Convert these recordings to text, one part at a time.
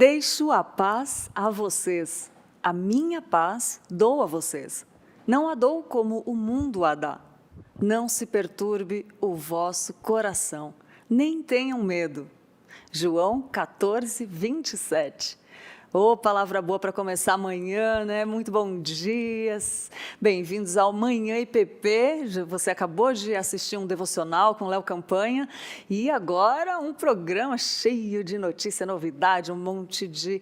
Deixo a paz a vocês, a minha paz dou a vocês. Não a dou como o mundo a dá. Não se perturbe o vosso coração, nem tenham medo. João 14, 27. Ô, palavra boa para começar amanhã, né? Muito bom dia. Bem-vindos ao Manhã IPP. Você acabou de assistir um devocional com Léo Campanha e agora um programa cheio de notícia, novidade, um monte de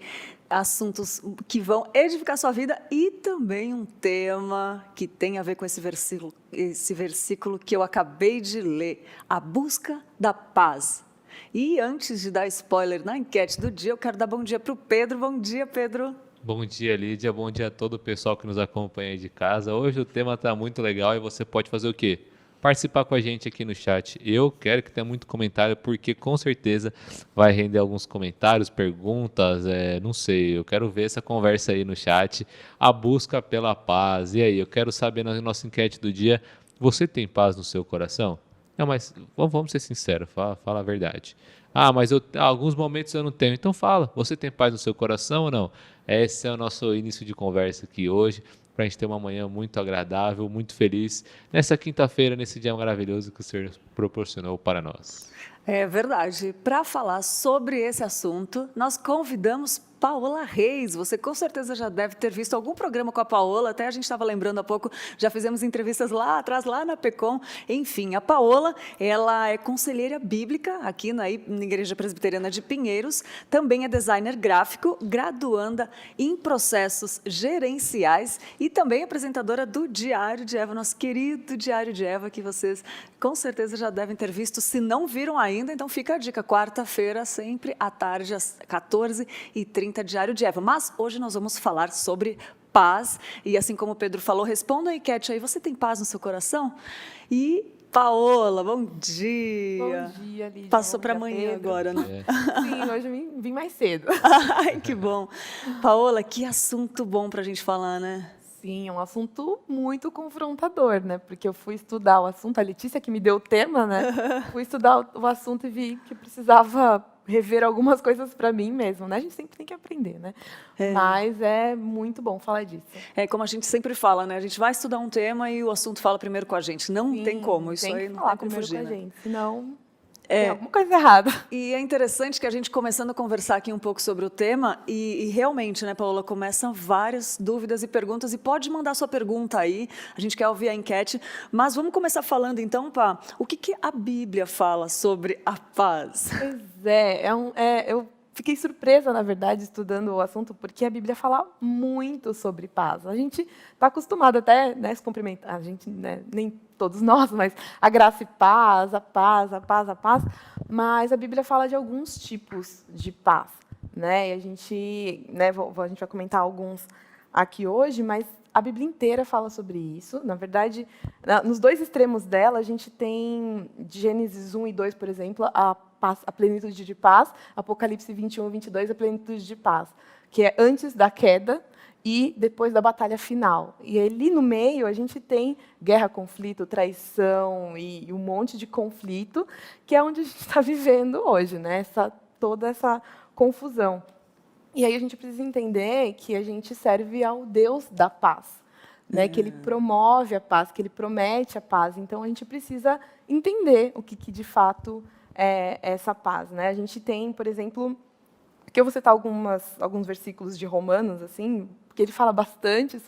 assuntos que vão edificar sua vida e também um tema que tem a ver com esse versículo que eu acabei de ler, a busca da paz. E antes de dar spoiler na enquete do dia, eu quero dar bom dia para o Pedro. Bom dia, Pedro. Bom dia, Lídia. Bom dia a todo o pessoal que nos acompanha aí de casa. Hoje o tema está muito legal e você pode fazer o quê? Participar com a gente aqui no chat. Eu quero que tenha muito comentário, porque com certeza vai render alguns comentários, perguntas, não sei. Eu quero ver essa conversa aí no chat. A busca pela paz. E aí, eu quero saber na nossa enquete do dia, você tem paz no seu coração? Não, mas vamos ser sinceros, fala a verdade. Ah, mas alguns momentos eu não tenho. Então fala, você tem paz no seu coração ou não? Esse é o nosso início de conversa aqui hoje, para a gente ter uma manhã muito agradável, muito feliz, nessa quinta-feira, nesse dia maravilhoso que o Senhor proporcionou para nós. É verdade. Para falar sobre esse assunto, nós convidamos Paola Reis. Você com certeza já deve ter visto algum programa com a Paola, até a gente estava lembrando há pouco, já fizemos entrevistas lá atrás, lá na PECOM. Enfim, a Paola, ela é conselheira bíblica aqui na Igreja Presbiteriana de Pinheiros, também é designer gráfico, graduanda em processos gerenciais e também apresentadora do Diário de Eva, nosso querido Diário de Eva, que vocês com certeza já devem ter visto. Se não viram ainda, então fica a dica, quarta-feira, sempre à tarde, às 14h30, Diário de Eva. Mas hoje nós vamos falar sobre paz, e assim como o Pedro falou, responda a enquete aí, você tem paz no seu coração? E Paola, bom dia. Bom dia, Lídia. Passou para amanhã agora, né? Sim, hoje eu vim mais cedo. Ai, que bom. Paola, que assunto bom para a gente falar, né? Sim, é um assunto muito confrontador, né? Porque eu fui estudar o assunto, a Letícia que me deu o tema, né? Fui estudar o assunto e vi que precisava rever algumas coisas para mim mesmo, né? A gente sempre tem que aprender, né? Mas é muito bom falar disso. É como a gente sempre fala, né? A gente vai estudar um tema e o assunto fala primeiro com a gente. Não Sim, tem como, isso tem aí que não falar tem como primeiro fugir, com a né? gente, senão tem alguma coisa errada. E é interessante que a gente começando a conversar aqui um pouco sobre o tema e realmente, né, Paola, começam várias dúvidas e perguntas, e pode mandar sua pergunta aí, a gente quer ouvir a enquete, mas vamos começar falando então, Pá, o que a Bíblia fala sobre a paz? Pois eu fiquei surpresa, na verdade, estudando o assunto, porque a Bíblia fala muito sobre paz. A gente está acostumado até, né, se cumprimentar, a gente, né, nem todos nós, mas a graça e paz, a paz, a paz, a paz. Mas a Bíblia fala de alguns tipos de paz, né? E a gente, né, a gente vai comentar alguns aqui hoje, mas a Bíblia inteira fala sobre isso. Na verdade, nos dois extremos dela, a gente tem de Gênesis 1 e 2, por exemplo, a plenitude de paz, Apocalipse 21 e 22, a plenitude de paz, que é antes da queda e depois da batalha final. E ali no meio a gente tem guerra, conflito, traição e um monte de conflito, que é onde a gente está vivendo hoje, né? Toda essa confusão. E aí a gente precisa entender que a gente serve ao Deus da paz, né? Que Ele promove a paz, que Ele promete a paz. Então a gente precisa entender o que de fato é essa paz, né? A gente tem, por exemplo, aqui eu vou citar alguns versículos de Romanos, assim, porque ele fala bastante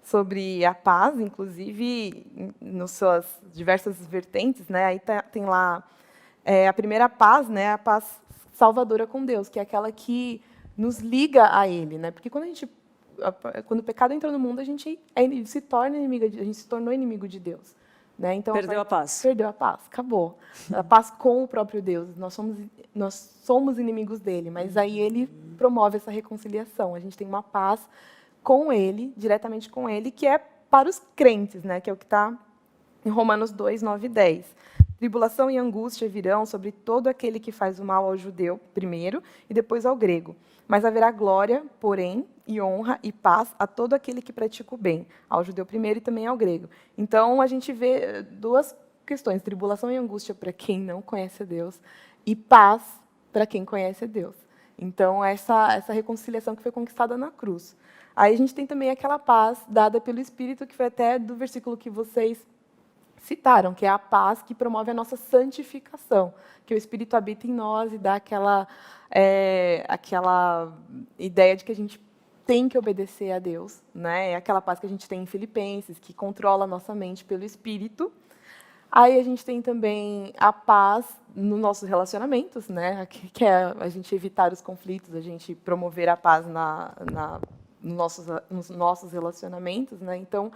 sobre a paz, inclusive nas suas diversas vertentes, né? Aí tem lá a primeira paz, né? A paz salvadora com Deus, que é aquela que nos liga a Ele, né? Porque quando o pecado entrou no mundo, a gente se tornou inimigo de Deus, né? Então Perdeu a paz. Perdeu a paz, acabou. A paz com o próprio Deus. Nós somos inimigos dele, mas aí ele promove essa reconciliação. A gente tem uma paz com ele, diretamente com ele, que é para os crentes, né? Que é o que está em Romanos 2, 9 e 10. Tribulação e angústia virão sobre todo aquele que faz o mal ao judeu primeiro e depois ao grego. Mas haverá glória, porém, e honra e paz a todo aquele que pratica o bem, ao judeu primeiro e também ao grego. Então, a gente vê duas questões, tribulação e angústia para quem não conhece a Deus e paz para quem conhece a Deus. Então, essa reconciliação que foi conquistada na cruz. Aí a gente tem também aquela paz dada pelo Espírito, que foi até do versículo que vocês citaram, que é a paz que promove a nossa santificação, que o Espírito habita em nós e dá aquela ideia de que a gente tem que obedecer a Deus, né? É aquela paz que a gente tem em Filipenses, que controla a nossa mente pelo Espírito. Aí a gente tem também a paz nos nossos relacionamentos, né? Que é a gente evitar os conflitos, a gente promover a paz nos nossos relacionamentos, né? Então,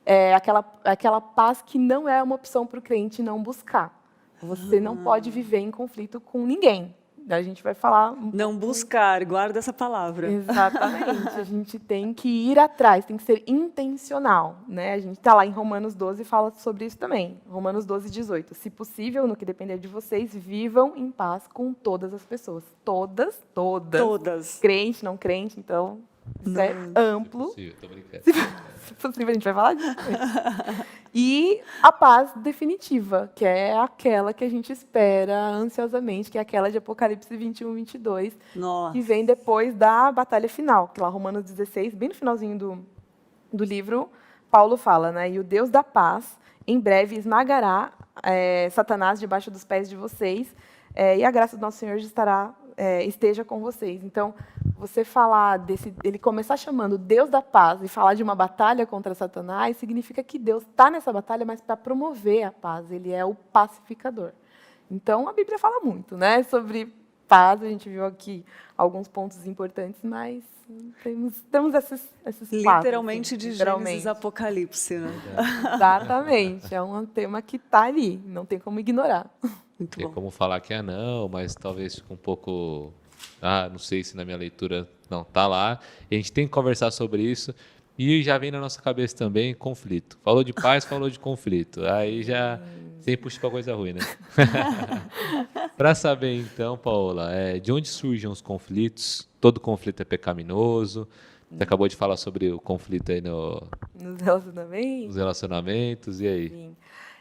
é aquela paz que não é uma opção para o crente não buscar. Você não pode viver em conflito com ninguém. A gente vai falar... Não buscar, guarda essa palavra. Exatamente. A gente tem que ir atrás, tem que ser intencional, né? A gente está lá em Romanos 12 e fala sobre isso também. Romanos 12, 18. Se possível, no que depender de vocês, vivam em paz com todas as pessoas. Todas. Todas. Crente, não crente, então... Isso é amplo. Se possível, tô brincando. Se possível, a gente vai falar disso. E a paz definitiva, que é aquela que a gente espera ansiosamente, que é aquela de Apocalipse 21, 22, Nossa. que vem depois da batalha final, que lá Romanos 16, bem no finalzinho do livro, Paulo fala, né? E o Deus da paz, em breve, esmagará Satanás debaixo dos pés de vocês, e a graça do nosso Senhor esteja com vocês. Então, você falar ele começar chamando Deus da paz e falar de uma batalha contra Satanás, significa que Deus está nessa batalha, mas para promover a paz. Ele é o pacificador. Então, a Bíblia fala muito, né, sobre paz. A gente viu aqui alguns pontos importantes, mas temos esses Literalmente quatro, de Gênesis a Apocalipse, né? Exatamente. É um tema que está ali, não tem como ignorar. Muito Tem bom. como falar que não, mas talvez fique um pouco... não sei se na minha leitura não tá lá. E a gente tem que conversar sobre isso. E já vem na nossa cabeça também conflito. Falou de paz, falou de conflito. Aí já sempre puxa pra coisa ruim, né? Para saber então, Paola, de onde surgem os conflitos? Todo conflito é pecaminoso. Você acabou de falar sobre o conflito aí Nos relacionamentos. nos relacionamentos. E aí? Sim.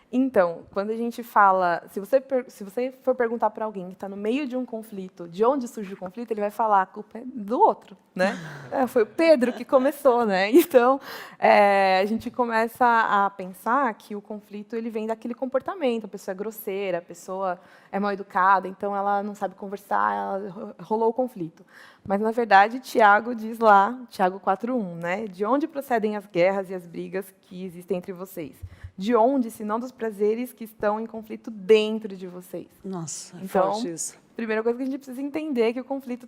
Então, quando a gente fala, se você for perguntar para alguém que está no meio de um conflito, de onde surge o conflito, ele vai falar, a culpa é do outro, né? Foi o Pedro que começou, né? Então, a gente começa a pensar que o conflito ele vem daquele comportamento, a pessoa é grosseira, a pessoa é mal educada, então ela não sabe conversar, rolou o conflito. Mas, na verdade, Tiago diz lá, Tiago 4:1, né? De onde procedem as guerras e as brigas que existem entre vocês? De onde, se não dos prazeres que estão em conflito dentro de vocês? Nossa, Então, forte isso. primeira coisa que a gente precisa entender é que o conflito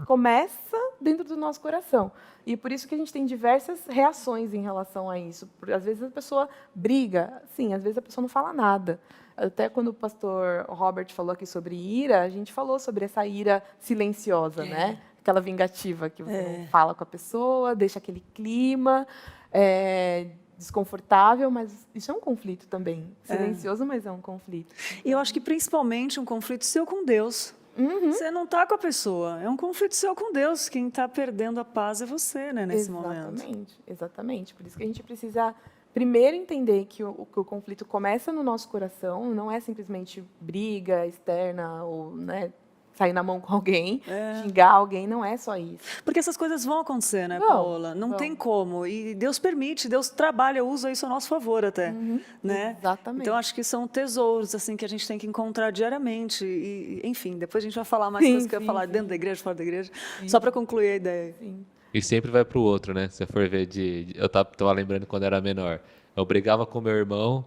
começa dentro do nosso coração. E por isso que a gente tem diversas reações em relação a isso. Às vezes a pessoa briga, sim, às vezes a pessoa não fala nada. Até quando o pastor Robert falou aqui sobre ira, a gente falou sobre essa ira silenciosa, né? Aquela vingativa que você não fala com a pessoa, deixa aquele clima desconfortável, mas isso é um conflito também. Silencioso, mas é um conflito. E eu acho que principalmente um conflito seu com Deus. Você não está com a pessoa, é um conflito seu com Deus. Quem está perdendo a paz é você, né, nesse momento. Exatamente. Por isso que a gente precisa primeiro entender que o conflito começa no nosso coração, não é simplesmente briga externa ou, né, sair na mão com alguém, xingar alguém, não é só isso. Porque essas coisas vão acontecer, né, Vão, Paola? Não tem como. E Deus permite, Deus trabalha, usa isso a nosso favor até. Né? Exatamente. Então, acho que são tesouros assim que a gente tem que encontrar diariamente. E, enfim, depois a gente vai falar mais coisas que eu ia falar dentro da igreja, fora da igreja, só para concluir a ideia. Sim. E sempre vai pro outro, né? Se você for ver eu tava lembrando quando era menor. Eu brigava com meu irmão.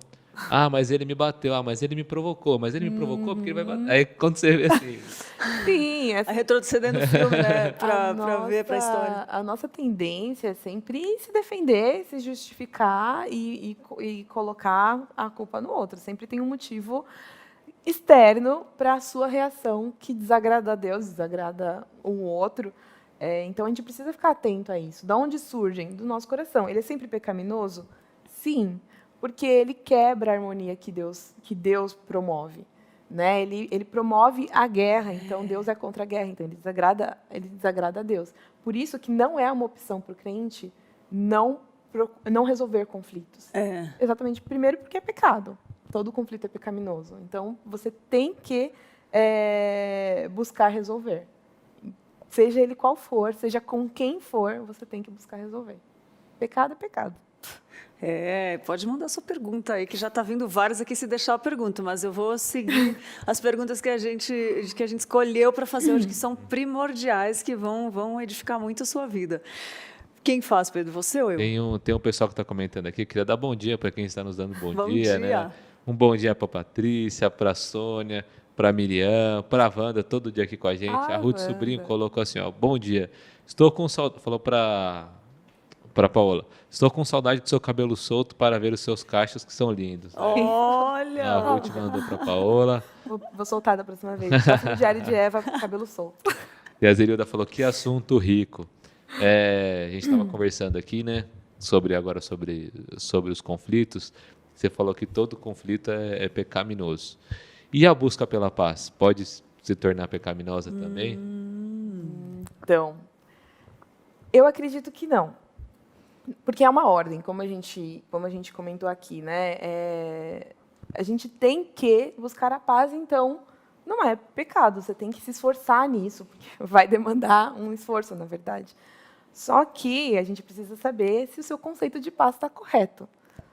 Mas ele me bateu. Mas ele me provocou. Mas ele me provocou porque ele vai bater. Aí quando você vê assim... Sim, A retrocedendo o filme, né? Para ver, para a história. A nossa tendência é sempre se defender, se justificar e colocar a culpa no outro. Sempre tem um motivo externo para a sua reação que desagrada a Deus, desagrada o outro. Então, a gente precisa ficar atento a isso. Da onde surgem? Do nosso coração. Ele é sempre pecaminoso? Sim, porque ele quebra a harmonia que Deus promove. Né? Ele promove a guerra, então Deus é contra a guerra, então ele desagrada a Deus. Por isso que não é uma opção para o crente não resolver conflitos. Exatamente, primeiro porque é pecado. Todo conflito é pecaminoso. Então, você tem que buscar resolver. seja ele qual for, seja com quem for, você tem que buscar resolver. Pecado é pecado. Pode mandar sua pergunta aí, que já está vindo várias aqui se deixar a pergunta, mas eu vou seguir as perguntas que a gente escolheu para fazer hoje, que são primordiais, que vão edificar muito a sua vida. Quem faz, Pedro? Você ou eu? Tem um pessoal que está comentando aqui. Queria dar bom dia para quem está nos dando bom Bom dia, dia. né? Um bom dia para Patrícia, para Sônia, para Miriam, para a Wanda, todo dia aqui com a gente. A Ruth Wanda. Sobrinho colocou assim, ó, bom dia. Estou com saudade, falou para Paola. Estou com saudade do seu cabelo solto para ver os seus cachos que são lindos. Olha! A Ruth mandou para Paola. Vou soltar da próxima vez. Próximo diário de Eva, cabelo solto. E a Zerilda falou, que assunto rico. A gente estava conversando aqui, né, sobre os conflitos. Você falou que todo conflito é pecaminoso. E a busca pela paz pode se tornar pecaminosa também? Então, eu acredito que não. Porque é uma ordem, como a gente comentou aqui, né? A gente tem que buscar a paz, então não é pecado. Você tem que se esforçar nisso, porque vai demandar um esforço, na verdade. Só que a gente precisa saber se o seu conceito de paz está correto,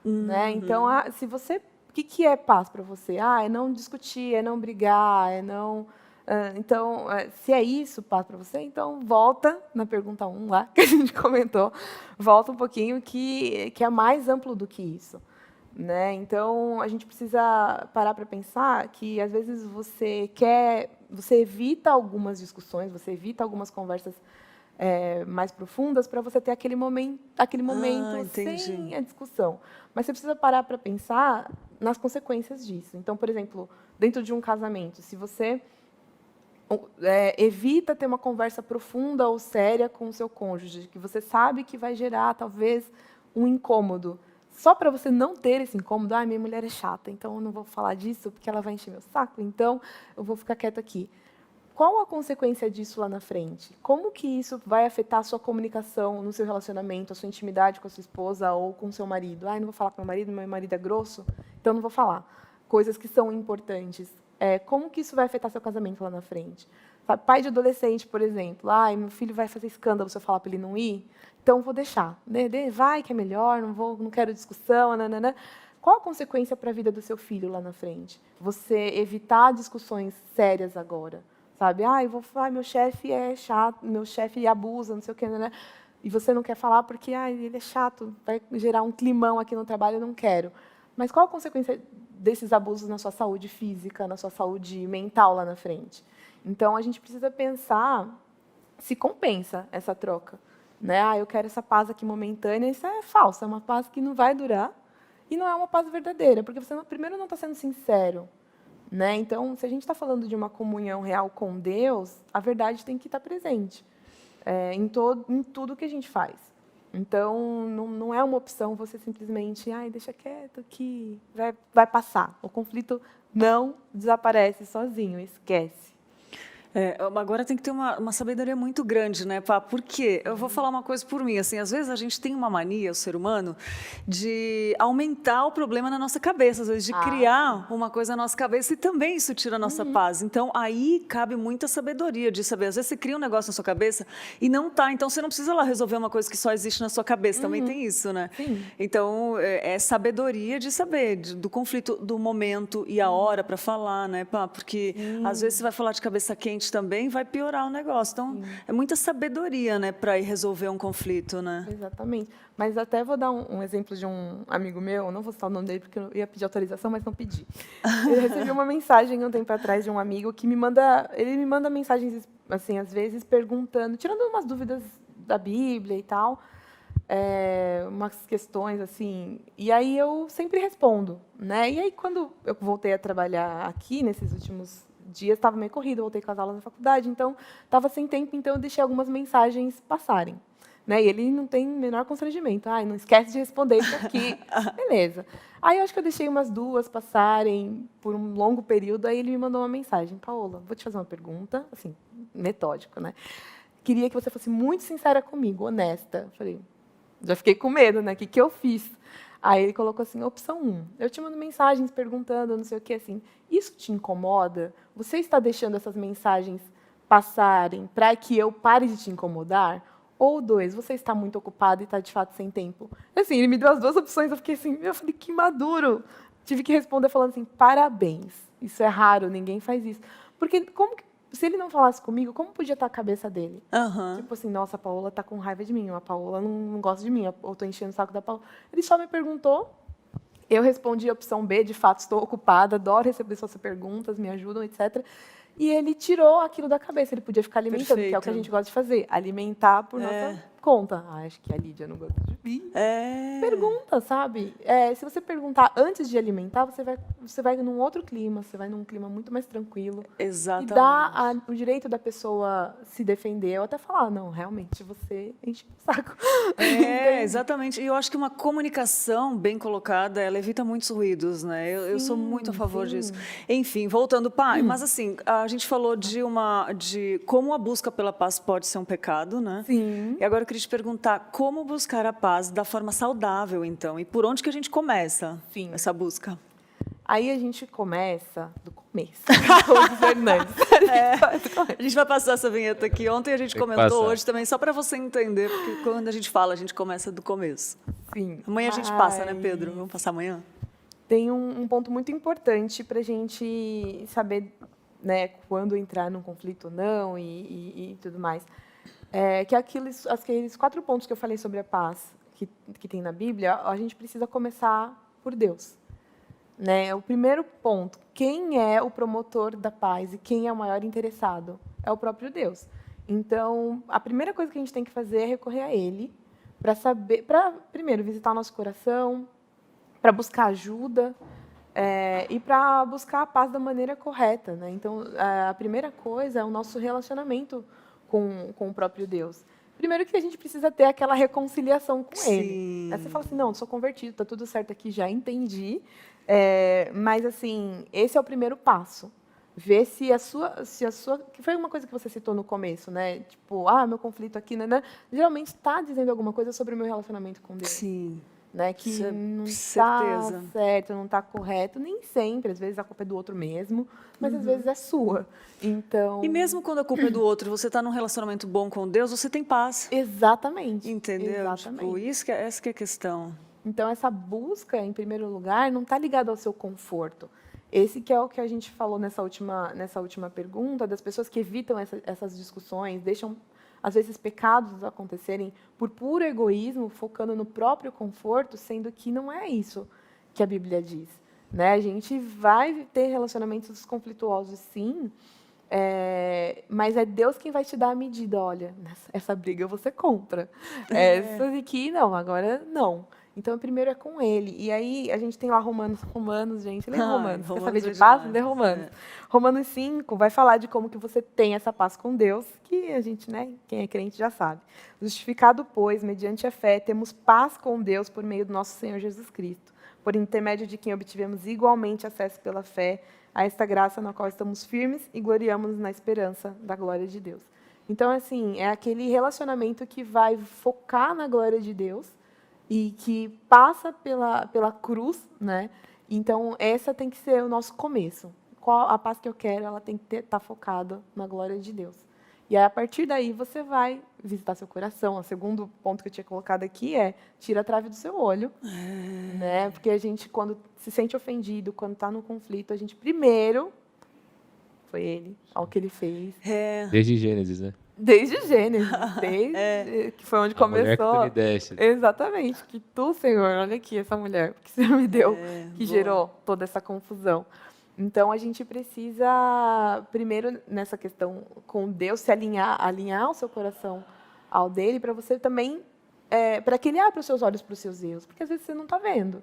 né? Então, se você, o que é paz para você? É não discutir, é não brigar, é não. Então, se é isso, paz para você, então volta na pergunta 1 lá, que a gente comentou, volta um pouquinho, que é mais amplo do que isso. Né? Então, a gente precisa parar para pensar que, às vezes, você evita algumas discussões, você evita algumas conversas mais profundas para você ter aquele momento sem a discussão. Mas você precisa parar para pensar nas consequências disso. Então, por exemplo, dentro de um casamento, se você evita ter uma conversa profunda ou séria com o seu cônjuge, que você sabe que vai gerar, talvez, um incômodo, só para você não ter esse incômodo, minha mulher é chata, então eu não vou falar disso porque ela vai encher meu saco, então eu vou ficar quieto aqui. Qual a consequência disso lá na frente? Como que isso vai afetar a sua comunicação no seu relacionamento, a sua intimidade com a sua esposa ou com o seu marido? Não vou falar com meu marido é grosso, então não vou falar. Coisas que são importantes. Como que isso vai afetar seu casamento lá na frente? Sabe, pai de adolescente, por exemplo. Meu filho vai fazer escândalo se eu falar para ele não ir, então vou deixar. Vai que é melhor, não quero discussão, nanana. Qual a consequência para a vida do seu filho lá na frente? Você evitar discussões sérias agora. Sabe? Meu chefe é chato, meu chefe abusa, não sei o quê, né? E você não quer falar porque ele é chato, vai gerar um climão aqui no trabalho, eu não quero. Mas qual a consequência desses abusos na sua saúde física, na sua saúde mental lá na frente? Então, a gente precisa pensar se compensa essa troca. Né? Eu quero essa paz aqui momentânea, isso é falso, é uma paz que não vai durar e não é uma paz verdadeira, porque você, primeiro, não está sendo sincero. Né? Então, se a gente está falando de uma comunhão real com Deus, a verdade tem que estar presente em tudo que a gente faz. Então, não é uma opção você simplesmente, deixa quieto que vai passar. O conflito não desaparece sozinho, esquece. Agora tem que ter uma sabedoria muito grande, né, Pá? Por quê? Eu vou falar uma coisa por mim, assim, às vezes a gente tem uma mania, o ser humano, de aumentar o problema na nossa cabeça, às vezes de criar uma coisa na nossa cabeça e também isso tira a nossa paz. Então, aí cabe muita sabedoria de saber. Às vezes você cria um negócio na sua cabeça e não tá, então você não precisa lá resolver uma coisa que só existe na sua cabeça, também tem isso, né? Sim. Então, é sabedoria de saber do conflito, do momento e a hora para falar, né, Pá? Porque às vezes você vai falar de cabeça quente também, vai piorar o negócio. Então, é muita sabedoria, né, para ir resolver um conflito, né? Exatamente. Mas até vou dar um exemplo de um amigo meu, não vou citar o nome dele porque eu ia pedir autorização, mas não pedi. Eu recebi uma mensagem um tempo atrás de um amigo que me manda mensagens, assim, às vezes perguntando, tirando umas dúvidas da Bíblia e tal, umas questões assim, e aí eu sempre respondo, né? E aí quando eu voltei a trabalhar aqui nesses últimos dias, estava meio corrido, voltei com as aulas na faculdade, então estava sem tempo, então eu deixei algumas mensagens passarem. Né? E ele não tem o menor constrangimento. Não esquece de responder isso aqui. Beleza. Aí eu acho que eu deixei umas 2 passarem por um longo período, aí ele me mandou uma mensagem. Paola, vou te fazer uma pergunta, assim, metódico, né? Queria que você fosse muito sincera comigo, honesta. Falei, já fiquei com medo, né? O que eu fiz? Aí ele colocou assim, opção 1. Eu te mando mensagens perguntando, não sei o que, assim. Isso te incomoda? Você está deixando essas mensagens passarem para que eu pare de te incomodar? Ou 2, você está muito ocupado e está, de fato, sem tempo? Assim, ele me deu as 2 opções, eu fiquei assim, eu falei, que maduro. Tive que responder falando assim, parabéns. Isso é raro, ninguém faz isso. Porque se ele não falasse comigo, como podia estar a cabeça dele? Aham. Tipo assim, nossa, a Paola está com raiva de mim, a Paola não gosta de mim, ou estou enchendo o saco da Paola. Ele só me perguntou, eu respondi a opção B, de fato, estou ocupada, adoro receber suas perguntas, me ajudam, etc. E ele tirou aquilo da cabeça, ele podia ficar alimentando, que é o que a Perfeito. gente gosta de fazer, alimentar por nossa conta. Acho que a Lídia não gosta de mim. Pergunta, sabe? Se você perguntar antes de alimentar, você vai num outro clima, você vai num clima muito mais tranquilo. Exatamente. E dá o direito da pessoa se defender, ou até falar, não, realmente, você enche o saco. Exatamente. E eu acho que uma comunicação bem colocada, ela evita muitos ruídos, né? Eu sou muito a favor disso. Enfim, voltando, pai, mas assim, a gente falou de como a busca pela paz pode ser um pecado, né? Sim. E agora eu queria te perguntar, como buscar a paz da forma saudável, então? E por onde que a gente começa essa busca? Aí a gente começa do começo, com os Fernandes. A gente vai passar essa vinheta aqui. Ontem a gente comentou, hoje também, só para você entender, porque quando a gente fala, a gente começa do começo. Sim. Amanhã a gente passa, né, Pedro? Vamos passar amanhã? Tem um ponto muito importante para a gente saber, né, quando entrar num conflito ou não e tudo mais. Que aqueles 4 pontos que eu falei sobre a paz que tem na Bíblia, a gente precisa começar por Deus. Né? O primeiro ponto, quem é o promotor da paz e quem é o maior interessado? É o próprio Deus. Então, a primeira coisa que a gente tem que fazer é recorrer a Ele para primeiro visitar o nosso coração, para buscar ajuda e para buscar a paz da maneira correta, né? Então, a primeira coisa é o nosso relacionamento com o próprio Deus. Primeiro que a gente precisa ter aquela reconciliação com Ele. Aí você fala assim, não, sou convertido, está tudo certo aqui, já entendi. Mas, assim, esse é o primeiro passo. Ver se a sua... Que foi uma coisa que você citou no começo, né? Tipo, meu conflito aqui, né? Geralmente está dizendo alguma coisa sobre o meu relacionamento com Deus. Sim. Né? Que não está certo, não está correto. Nem sempre. Às vezes a culpa é do outro mesmo, mas às vezes é sua. Então... E mesmo quando a culpa é do outro, você está num relacionamento bom com Deus, você tem paz. Exatamente. Entendeu? Exatamente. Tipo, essa que é a questão. Então, essa busca, em primeiro lugar, não está ligada ao seu conforto. Esse que é o que a gente falou nessa última pergunta, das pessoas que evitam essas discussões, deixam, às vezes, pecados acontecerem por puro egoísmo, focando no próprio conforto, sendo que não é isso que a Bíblia diz. Né? A gente vai ter relacionamentos conflituosos, sim, mas é Deus quem vai te dar a medida. Olha, essa briga eu vou ser contra. Essa aqui, não, agora não. Então, primeiro é com Ele. E aí, a gente tem lá Romanos, gente. Lê Romanos. Quer saber de paz? Lê Romanos. Romanos 5 vai falar de como que você tem essa paz com Deus, que a gente, né, quem é crente já sabe. Justificado, pois, mediante a fé, temos paz com Deus por meio do nosso Senhor Jesus Cristo, por intermédio de quem obtivemos igualmente acesso pela fé a esta graça na qual estamos firmes e gloriamos na esperança da glória de Deus. Então, assim, é aquele relacionamento que vai focar na glória de Deus, e que passa pela cruz, né? Então, essa tem que ser o nosso começo. Qual a paz que eu quero, ela tem que estar focada na glória de Deus. E aí, a partir daí, você vai visitar seu coração. O segundo ponto que eu tinha colocado aqui é tira a trave do seu olho. Né? Porque a gente, quando se sente ofendido, quando está no conflito, a gente primeiro... Foi ele, olha o que ele fez. Desde Gênesis, né? Desde Gênesis, que foi onde começou. Mulher que tu me deste. Exatamente, que tu, Senhor, olha aqui essa mulher que você me deu, que gerou toda essa confusão. Então, a gente precisa, primeiro, nessa questão com Deus, se alinhar o seu coração ao dele, para você também, para que ele abra os seus olhos para os seus erros, porque às vezes você não está vendo.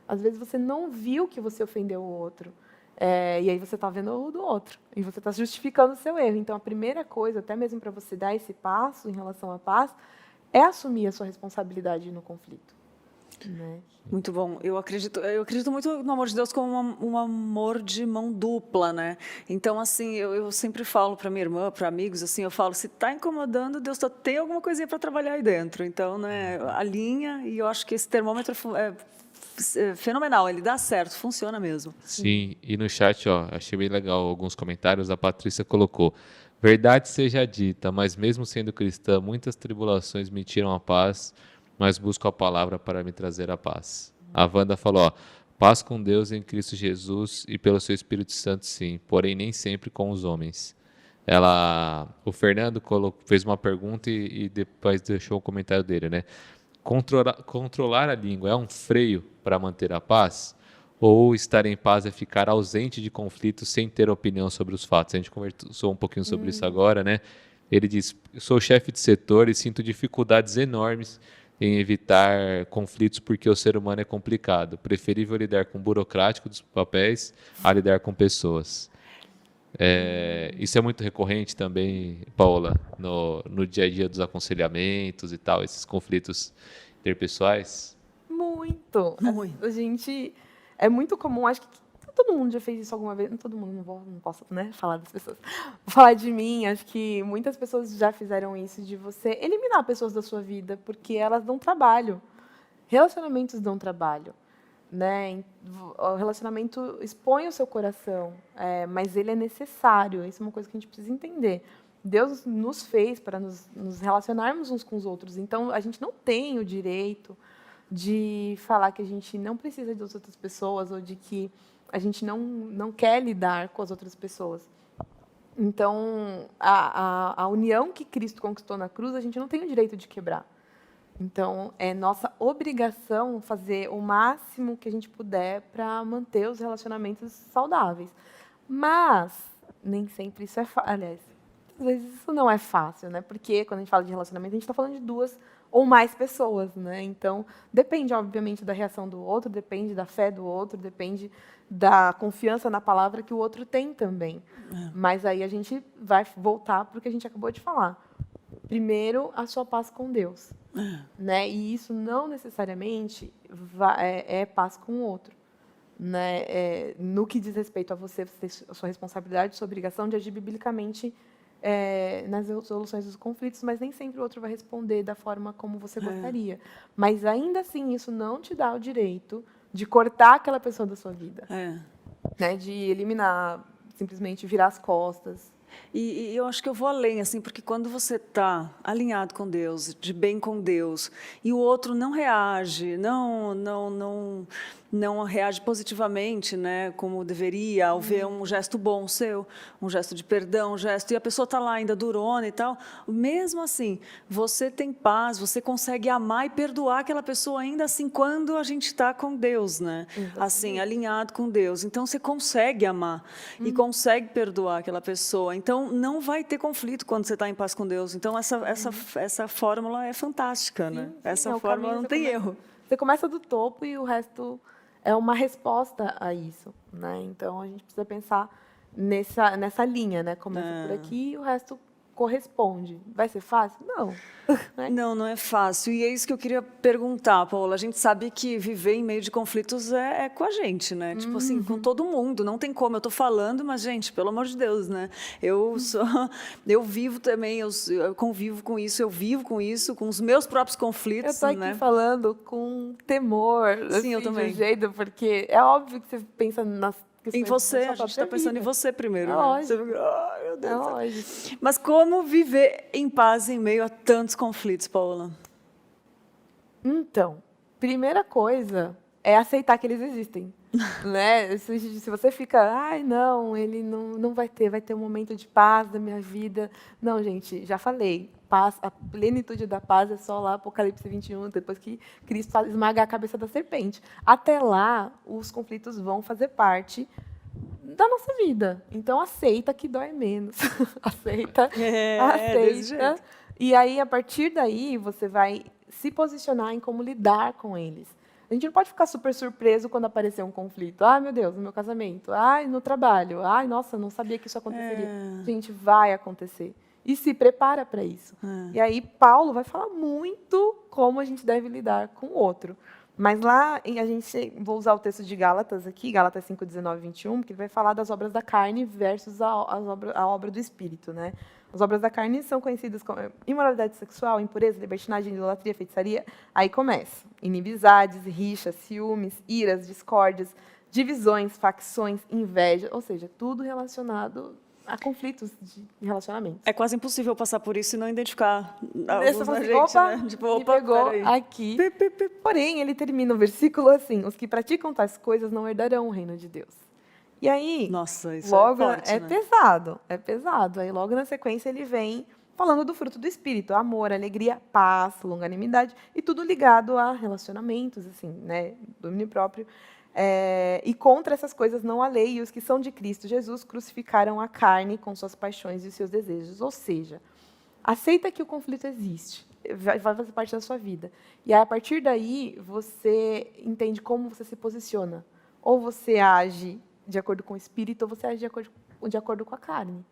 Às vezes você não viu que você ofendeu o outro. E aí você está vendo o do outro. E você está justificando o seu erro. Então, a primeira coisa, até mesmo para você dar esse passo em relação à paz, é assumir a sua responsabilidade no conflito. Né? Muito bom. Eu acredito muito no amor de Deus como um amor de mão dupla, né? Então, assim, eu sempre falo para minha irmã, para amigos, assim, eu falo, se está incomodando, Deus tem alguma coisinha para trabalhar aí dentro. Então, né, alinha, e eu acho que esse termômetro é fenomenal, ele dá certo, funciona mesmo. Sim, e no chat, achei bem legal alguns comentários, a Patrícia colocou: Verdade seja dita, mas mesmo sendo cristã, muitas tribulações me tiram a paz, mas busco a palavra para me trazer a paz. A Wanda falou, ó, paz com Deus em Cristo Jesus e pelo seu Espírito Santo, sim, porém nem sempre com os homens. O Fernando fez uma pergunta e depois deixou o comentário dele, né? Controlar a língua é um freio para manter a paz? Ou estar em paz é ficar ausente de conflitos sem ter opinião sobre os fatos? A gente conversou um pouquinho sobre isso agora, né? Ele diz: sou chefe de setor e sinto dificuldades enormes em evitar conflitos porque o ser humano é complicado. Preferível lidar com o burocrático dos papéis a lidar com pessoas. Isso é muito recorrente também, Paula, no dia a dia dos aconselhamentos e tal, esses conflitos interpessoais. Muito. Muito. A gente é muito comum, acho que todo mundo já fez isso alguma vez. Não todo mundo, não posso, né, falar das pessoas. Vou falar de mim, acho que muitas pessoas já fizeram isso, de você eliminar pessoas da sua vida porque elas dão trabalho. Relacionamentos dão trabalho, né? O relacionamento expõe o seu coração, mas ele é necessário. Isso é uma coisa que a gente precisa entender. Deus nos fez para nos relacionarmos uns com os outros. Então, a gente não tem o direito de falar que a gente não precisa das outras pessoas ou de que a gente não quer lidar com as outras pessoas. Então, a união que Cristo conquistou na cruz, a gente não tem o direito de quebrar. Então, é nossa obrigação fazer o máximo que a gente puder para manter os relacionamentos saudáveis. Mas, nem sempre isso é fácil. Aliás, às vezes isso não é fácil, né? Porque quando a gente fala de relacionamento, a gente está falando de 2 ou mais pessoas, né? Então, depende, obviamente, da reação do outro, depende da fé do outro, depende da confiança na palavra que o outro tem também. Mas aí a gente vai voltar para o que a gente acabou de falar. Primeiro, a sua paz com Deus, né? E isso não necessariamente é paz com o outro, né? No que diz respeito a você ter a sua responsabilidade, sua obrigação de agir biblicamente nas soluções dos conflitos, mas nem sempre o outro vai responder da forma como você gostaria. Mas ainda assim, isso não te dá o direito de cortar aquela pessoa da sua vida, né? De eliminar, simplesmente virar as costas. E eu acho que eu vou além, assim, porque quando você está alinhado com Deus, de bem com Deus, e o outro não reage, não reage positivamente, né, como deveria, ao ver um gesto bom seu, um gesto de perdão, e a pessoa está lá ainda durona e tal, mesmo assim, você tem paz, você consegue amar e perdoar aquela pessoa ainda assim quando a gente está com Deus, né? Assim, alinhado com Deus. Então, você consegue amar e consegue perdoar aquela pessoa. Então, não vai ter conflito quando você está em paz com Deus. Então, essa fórmula é fantástica, né? Essa fórmula não tem erro. Você começa do topo e o resto é uma resposta a isso, né? Então, a gente precisa pensar nessa linha, né? Começa por aqui e o resto corresponde. Vai ser fácil? Não. Não é fácil. E é isso que eu queria perguntar, Paula. A gente sabe que viver em meio de conflitos é com a gente, né? Tipo assim, com todo mundo. Não tem como. Eu estou falando, mas, gente, pelo amor de Deus, né? Eu vivo também, eu convivo com isso, eu vivo com isso, com os meus próprios conflitos. Eu estou aqui falando com temor. Sim, assim, eu também. De jeito, porque é óbvio que você pensa nas em você, a gente está pensando em você primeiro. Lógico. Né? Você, ai, meu Deus. Lógico. Mas como viver em paz em meio a tantos conflitos, Paula? Então, primeira coisa é aceitar que eles existem. Né? Se você fica, ai, não, ele não vai ter um momento de paz da minha vida. Não, gente, já falei. Paz, a plenitude da paz é só lá, Apocalipse 21, depois que Cristo esmaga a cabeça da serpente. Até lá, os conflitos vão fazer parte da nossa vida. Então, aceita que dói menos. aceita. E aí, a partir daí, você vai se posicionar em como lidar com eles. A gente não pode ficar super surpreso quando aparecer um conflito. Ai, meu Deus, no meu casamento. Ai, no trabalho. Ai, nossa, não sabia que isso aconteceria. Gente, vai acontecer. E se prepara para isso. E aí, Paulo vai falar muito como a gente deve lidar com o outro. Mas lá, vou usar o texto de Gálatas aqui, Gálatas 5, 19 e 21, que ele vai falar das obras da carne versus a obra do Espírito, né? As obras da carne são conhecidas como imoralidade sexual, impureza, libertinagem, idolatria, feitiçaria. Aí começa. Inimizades, rixas, ciúmes, iras, discórdias, divisões, facções, inveja. Ou seja, tudo relacionado a conflitos de relacionamentos. É quase impossível passar por isso e não identificar Você alguns fala na assim, gente, opa, né? Tipo, me opa, pegou peraí. aqui. Pi, pi, pi. Porém, ele termina o versículo assim, os que praticam tais coisas não herdarão o reino de Deus. E aí, Nossa, isso logo é forte, né? pesado, é pesado. Aí logo na sequência ele vem falando do fruto do Espírito, amor, alegria, paz, longanimidade, e tudo ligado a relacionamentos, assim, né, domínio próprio. E contra essas coisas não há lei, e os que são de Cristo Jesus crucificaram a carne com suas paixões e os seus desejos. Ou seja, aceita que o conflito existe, vai fazer parte da sua vida. E aí, a partir daí, você entende como você se posiciona. Ou você age de acordo com o Espírito, ou você age de acordo com a carne.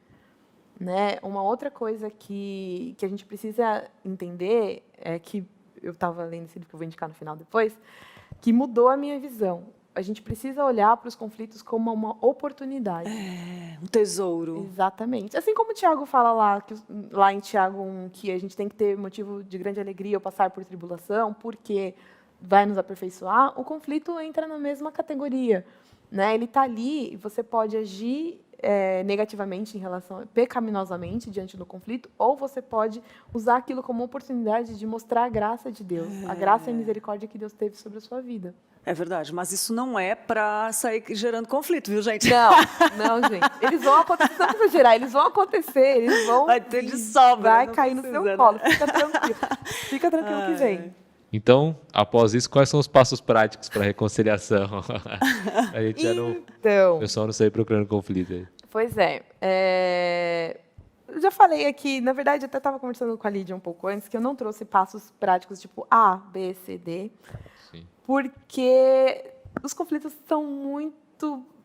Né? Uma outra coisa que a gente precisa entender é que, eu estava lendo esse livro que eu vou indicar no final depois, que mudou a minha visão. A gente precisa olhar para os conflitos como uma oportunidade. Um tesouro. Exatamente. Assim como o Tiago fala lá em Tiago 1, que a gente tem que ter motivo de grande alegria ao passar por tribulação, porque vai nos aperfeiçoar, o conflito entra na mesma categoria. Né? Ele está ali, e você pode agir negativamente pecaminosamente diante do conflito, ou você pode usar aquilo como uma oportunidade de mostrar a graça de Deus, a graça e a misericórdia que Deus teve sobre a sua vida. É verdade, mas isso não é para sair gerando conflito, viu, gente? Não, gente. Eles vão acontecer, não precisa gerar, eles vão acontecer, eles vão... Vai ter de sobra. Vai não cair precisa, no seu né? colo, fica tranquilo. Fica tranquilo que vem. Então, após isso, quais são os passos práticos para a reconciliação? A gente já não... Então, O pessoal não sair procurando conflito aí. pois eu já falei aqui, na verdade, até estava conversando com a Lídia um pouco antes, que eu não trouxe passos práticos tipo A, B, C, D, Sim. porque os conflitos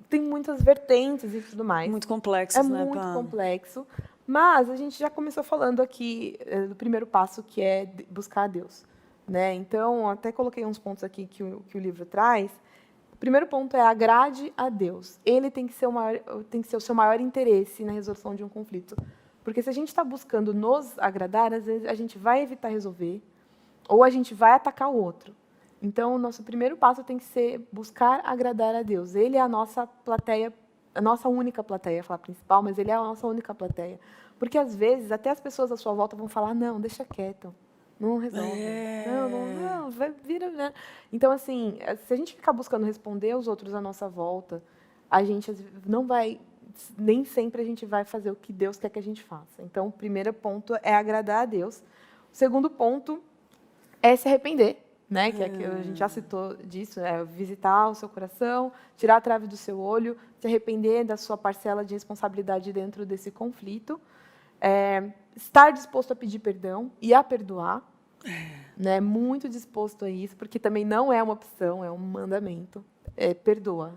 tem muitas vertentes e tudo mais. Muito complexos, né? muito Pá? complexo, mas a gente já começou falando aqui do primeiro passo, que é buscar a Deus. Né? Então, até coloquei uns pontos aqui que o livro traz. O primeiro ponto é agrade a Deus. Ele tem que ser o seu maior interesse na resolução de um conflito. Porque se a gente está buscando nos agradar, às vezes a gente vai evitar resolver ou a gente vai atacar o outro. Então, o nosso primeiro passo tem que ser buscar agradar a Deus. Ele é a nossa plateia, a nossa única plateia, falar principal, mas ele é a nossa única plateia. Porque, às vezes, até as pessoas à sua volta vão falar, não, deixa quieto. Não resolve. Não, vai vira, né? Então, assim, se a gente ficar buscando responder aos outros à nossa volta, a gente não vai, nem sempre a gente vai fazer o que Deus quer que a gente faça. Então, o primeiro ponto é agradar a Deus. O segundo ponto é se arrepender, né? Que é que a gente já citou disso, é visitar o seu coração, tirar a trave do seu olho, se arrepender da sua parcela de responsabilidade dentro desse conflito. Estar disposto a pedir perdão e a perdoar, né? Muito disposto a isso, porque também não é uma opção, é um mandamento. Perdoa.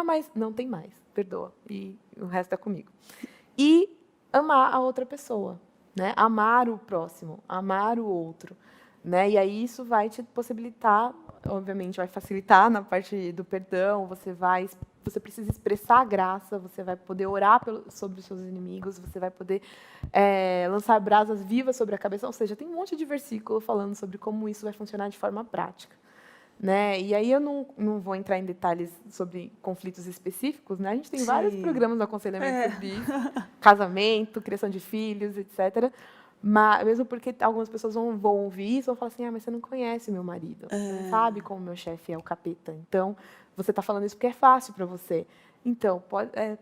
Mas não tem mais. Perdoa. E o resto é comigo. E amar a outra pessoa, né? Amar o próximo, amar o outro, né? E aí isso vai te possibilitar, obviamente, vai facilitar na parte do perdão, você precisa expressar a graça, você vai poder orar sobre os seus inimigos, você vai poder lançar brasas vivas sobre a cabeça, ou seja, tem um monte de versículo falando sobre como isso vai funcionar de forma prática. Né? E aí eu não vou entrar em detalhes sobre conflitos específicos, né? A gente tem vários programas de aconselhamento sobre isso, casamento, criação de filhos, etc., mas, mesmo porque algumas pessoas vão ouvir isso e vão falar assim, mas você não conhece o meu marido, você não sabe como meu chefe é o capeta, então você está falando isso porque é fácil para você. Então,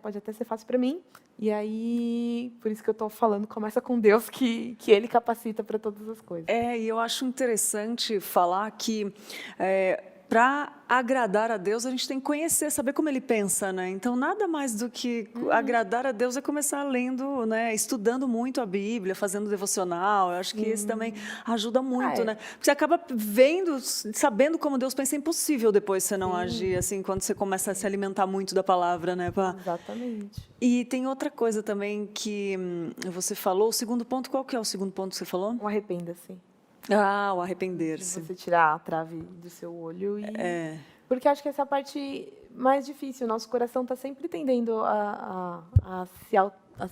pode até ser fácil para mim, e aí, por isso que eu estou falando, começa com Deus, que Ele capacita para todas as coisas. E eu acho interessante falar que para agradar a Deus, a gente tem que conhecer, saber como Ele pensa, né? Então, nada mais do que agradar a Deus é começar lendo, né? Estudando muito a Bíblia, fazendo devocional. Eu acho que isso também ajuda muito, né? Porque você acaba vendo, sabendo como Deus pensa. É impossível depois você não agir assim, quando você começa a se alimentar muito da palavra, né? Exatamente. E tem outra coisa também que você falou. O segundo ponto, qual que é o segundo ponto que você falou? O arrependa-se. O arrepender-se. Você tirar a trave do seu olho. Porque acho que essa é a parte mais difícil. O nosso coração está sempre tendendo a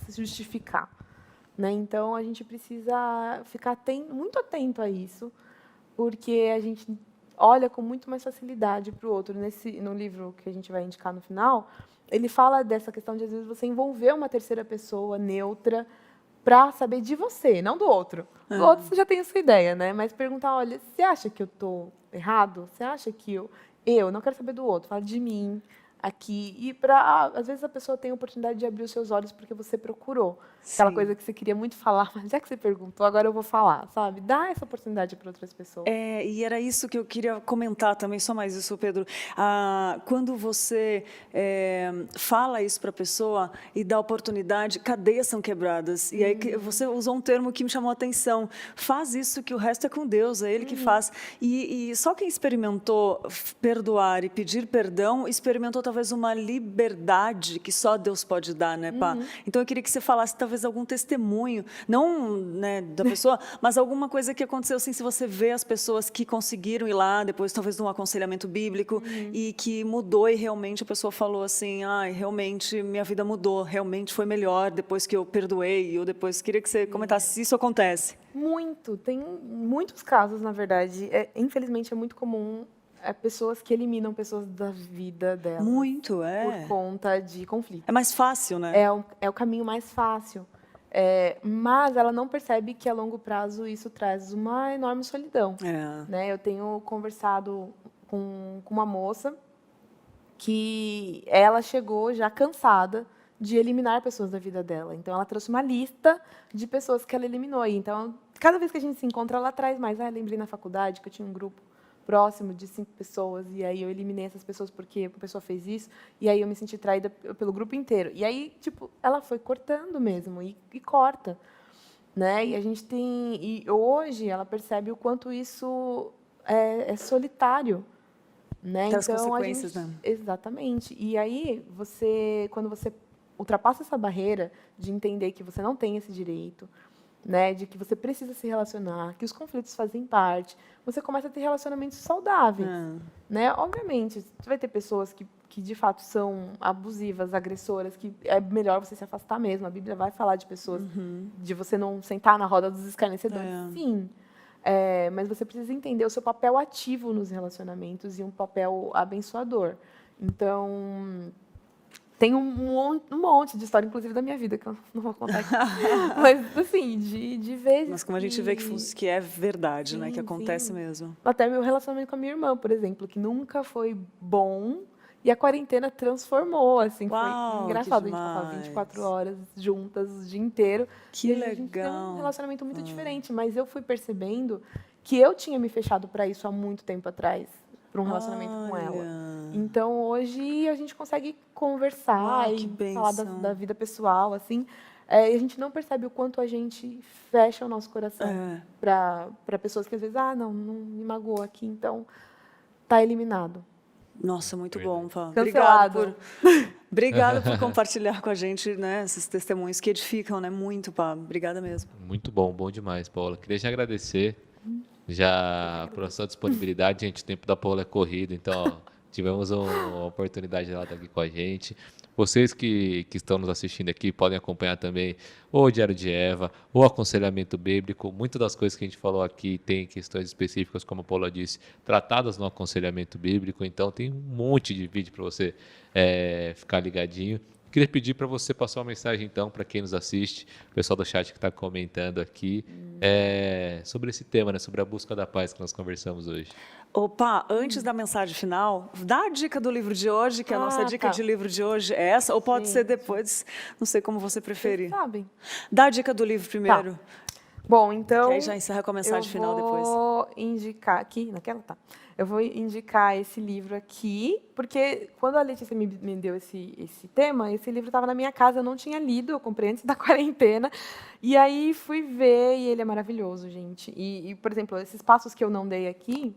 se justificar. Né? Então, a gente precisa ficar muito atento a isso, porque a gente, olha com muito mais facilidade para o outro. No livro que a gente vai indicar no final, ele fala dessa questão de, às vezes, você envolver uma terceira pessoa neutra para saber de você, não do outro. Do outro você já tem a sua ideia, né? Mas perguntar, olha, você acha que eu estou errado? Você acha que eu não quero saber do outro, fala de mim aqui. E às vezes a pessoa tem a oportunidade de abrir os seus olhos porque você procurou. Aquela Sim. coisa que você queria muito falar, mas já que você perguntou, agora eu vou falar, sabe? Dá essa oportunidade para outras pessoas. E era isso que eu queria comentar também, só mais isso, Pedro. Quando você fala isso para a pessoa e dá oportunidade, cadeias são quebradas. E aí você usou um termo que me chamou a atenção. Faz isso que o resto é com Deus, é Ele que faz. E só quem experimentou perdoar e pedir perdão, experimentou talvez uma liberdade que só Deus pode dar, né, Pá? Então eu queria que você falasse talvez algum testemunho, não, né, da pessoa, mas alguma coisa que aconteceu assim, se você vê as pessoas que conseguiram ir lá, depois talvez de um aconselhamento bíblico, e que mudou e realmente a pessoa falou assim, realmente minha vida mudou, realmente foi melhor depois que eu perdoei, ou depois, queria que você comentasse se isso acontece. Muito, tem muitos casos, na verdade. Infelizmente, é muito comum pessoas que eliminam pessoas da vida delas. Muito, por conta de conflito. É mais fácil, né? É o caminho mais fácil. Mas ela não percebe que, a longo prazo, isso traz uma enorme solidão. Né? Eu tenho conversado com uma moça que ela chegou já cansada de eliminar pessoas da vida dela. Então, ela trouxe uma lista de pessoas que ela eliminou. Então, cada vez que a gente se encontra, ela traz mais. Lembrei na faculdade que eu tinha um grupo próximo de 5 pessoas, e aí eu eliminei essas pessoas porque a pessoa fez isso, e aí eu me senti traída pelo grupo inteiro. E aí, ela foi cortando mesmo, e corta. Né? E a gente tem... E hoje ela percebe o quanto isso é solitário. Né? Tem as então, consequências, né? Exatamente. E aí, quando você ultrapassa essa barreira de entender que você não tem esse direito, né, de que você precisa se relacionar, que os conflitos fazem parte, você começa a ter relacionamentos saudáveis. Né? Obviamente, você vai ter pessoas que de fato são abusivas, agressoras, que é melhor você se afastar mesmo. A Bíblia vai falar de pessoas, de você não sentar na roda dos escarnecedores. Sim. Mas você precisa entender o seu papel ativo nos relacionamentos e um papel abençoador. Então, tem um monte de história, inclusive da minha vida, que eu não vou contar aqui. Mas, assim, de vezes. Mas como a gente vê que é verdade, né? Que acontece mesmo. Até meu relacionamento com a minha irmã, por exemplo, que nunca foi bom, e a quarentena transformou, assim. Uau, foi engraçado, a gente demais. passava 24 horas juntas o dia inteiro. Que e legal. A gente tem um relacionamento muito diferente, mas eu fui percebendo que eu tinha me fechado para isso há muito tempo atrás, para um relacionamento com ela. Então, hoje, a gente consegue conversar e falar da vida pessoal, assim. E a gente não percebe o quanto a gente fecha o nosso coração para pessoas que, às vezes, não me magoou aqui, então está eliminado. Nossa, muito bom, Pá. Obrigada por compartilhar com a gente, né, esses testemunhos que edificam, né? Muito, Pá. Obrigada mesmo. Muito bom demais, Paula. Queria te agradecer já por sua disponibilidade. Gente, o tempo da Paula é corrido, então tivemos uma oportunidade dela estar aqui com a gente. Vocês que estão nos assistindo aqui podem acompanhar também o Diário de Eva, o aconselhamento bíblico. Muitas das coisas que a gente falou aqui tem questões específicas, como a Paula disse, tratadas no aconselhamento bíblico. Então tem um monte de vídeo para você ficar ligadinho. Queria pedir para você passar uma mensagem, então, para quem nos assiste, o pessoal do chat que está comentando aqui, sobre esse tema, né, sobre a busca da paz que nós conversamos hoje. Opa, antes da mensagem final, dá a dica do livro de hoje, que a nossa dica de livro de hoje é essa, ou pode ser depois, não sei como você preferir. Vocês sabem. Dá a dica do livro primeiro. Bom, então... Que aí já encerra com a mensagem final depois. Eu vou indicar aqui, naquela tá. Eu vou indicar esse livro aqui, porque quando a Letícia me deu esse tema, esse livro estava na minha casa, eu não tinha lido, eu comprei antes da quarentena, e aí fui ver, e ele é maravilhoso, gente. E por exemplo, esses passos que eu não dei aqui...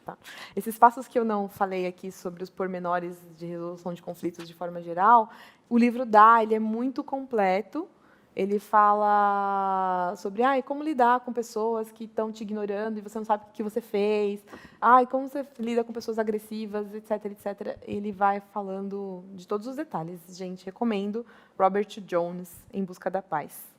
Tá. Esses passos que eu não falei aqui sobre os pormenores de resolução de conflitos de forma geral, o livro ele é muito completo. Ele fala sobre como lidar com pessoas que estão te ignorando e você não sabe o que você fez. Como você lida com pessoas agressivas, etc, etc. Ele vai falando de todos os detalhes. Gente, recomendo Robert Jones, Em Busca da Paz.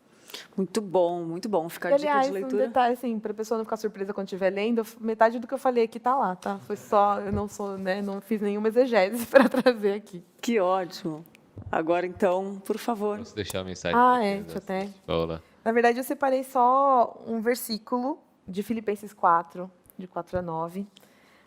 Muito bom. Fica E, a dica aliás, de um leitura. detalhe, assim, para a pessoa não ficar surpresa quando estiver lendo, metade do que eu falei aqui está lá, tá? Foi só, eu não sou, né, não fiz nenhuma exegese para trazer aqui. Que ótimo. Agora, então, por favor. Vamos deixar a mensagem Ah, aqui, é, né, deixa eu da até... Paula. Na verdade, eu separei só um versículo de Filipenses 4, de 4 a 9.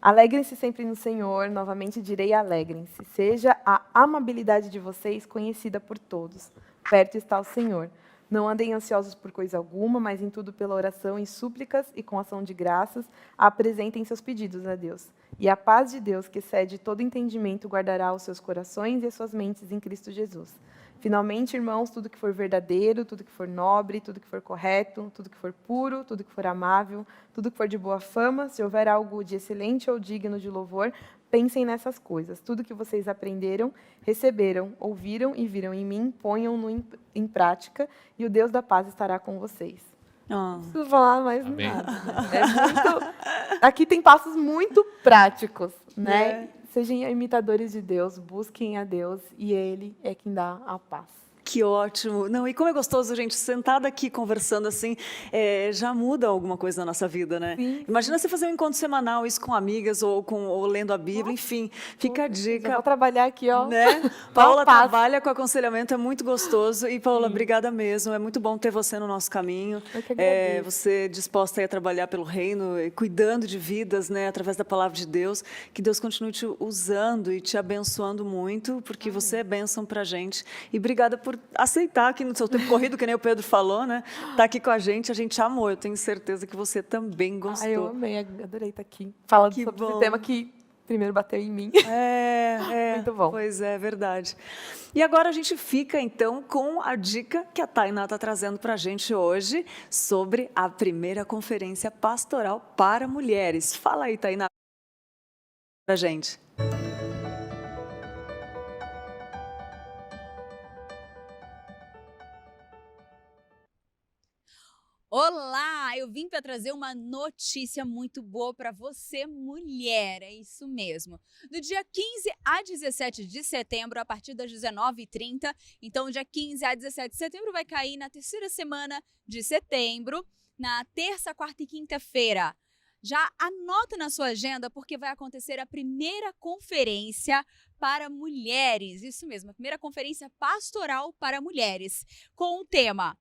Alegrem-se sempre no Senhor, novamente direi alegrem-se. Seja a amabilidade de vocês conhecida por todos. Perto está o Senhor. Não andem ansiosos por coisa alguma, mas em tudo pela oração e súplicas e com ação de graças, apresentem seus pedidos a Deus. E a paz de Deus, que excede todo entendimento, guardará os seus corações e as suas mentes em Cristo Jesus. Finalmente, irmãos, tudo que for verdadeiro, tudo que for nobre, tudo que for correto, tudo que for puro, tudo que for amável, tudo que for de boa fama, se houver algo de excelente ou digno de louvor, pensem nessas coisas. Tudo que vocês aprenderam, receberam, ouviram e viram em mim, ponham-no em prática, e o Deus da paz estará com vocês. Ah, Não preciso falar mais Amém. nada. Né? Aqui tem passos muito práticos, né? É. Sejam imitadores de Deus, busquem a Deus, e Ele é quem dá a paz. que ótimo. Não, e como é gostoso, gente, sentada aqui conversando assim, já muda alguma coisa na nossa vida, né? Sim. Imagina você fazer um encontro semanal, isso com amigas ou lendo a Bíblia, enfim, fica a Já dica. vou trabalhar aqui, ó. Né? Paula paz. trabalha com aconselhamento, é muito gostoso. E, Paula, obrigada mesmo. É muito bom ter você no nosso caminho. Eu que agradeço. Você disposta a trabalhar pelo reino, cuidando de vidas, né, através da palavra de Deus. Que Deus continue te usando e te abençoando muito, porque você é bênção pra gente. E obrigada por aceitar aqui no seu tempo corrido, que nem o Pedro falou, né? Tá aqui com a gente amou. Eu tenho certeza que você também gostou. Eu amei, adorei estar aqui. Falando Que sobre bom. esse tema que primeiro bateu em mim. Muito bom. Pois é, verdade. E agora a gente fica, então, com a dica que a Tainá está trazendo para a gente hoje sobre a primeira conferência pastoral para mulheres. Fala aí, Tainá, para a gente. Olá, eu vim para trazer uma notícia muito boa para você, mulher, é isso mesmo. Do dia 15 a 17 de setembro, a partir das 19h30, então dia 15 a 17 de setembro vai cair na terceira semana de setembro, na terça, quarta e quinta-feira. Já anota na sua agenda porque vai acontecer a primeira conferência para mulheres, isso mesmo, a primeira conferência pastoral para mulheres, com o tema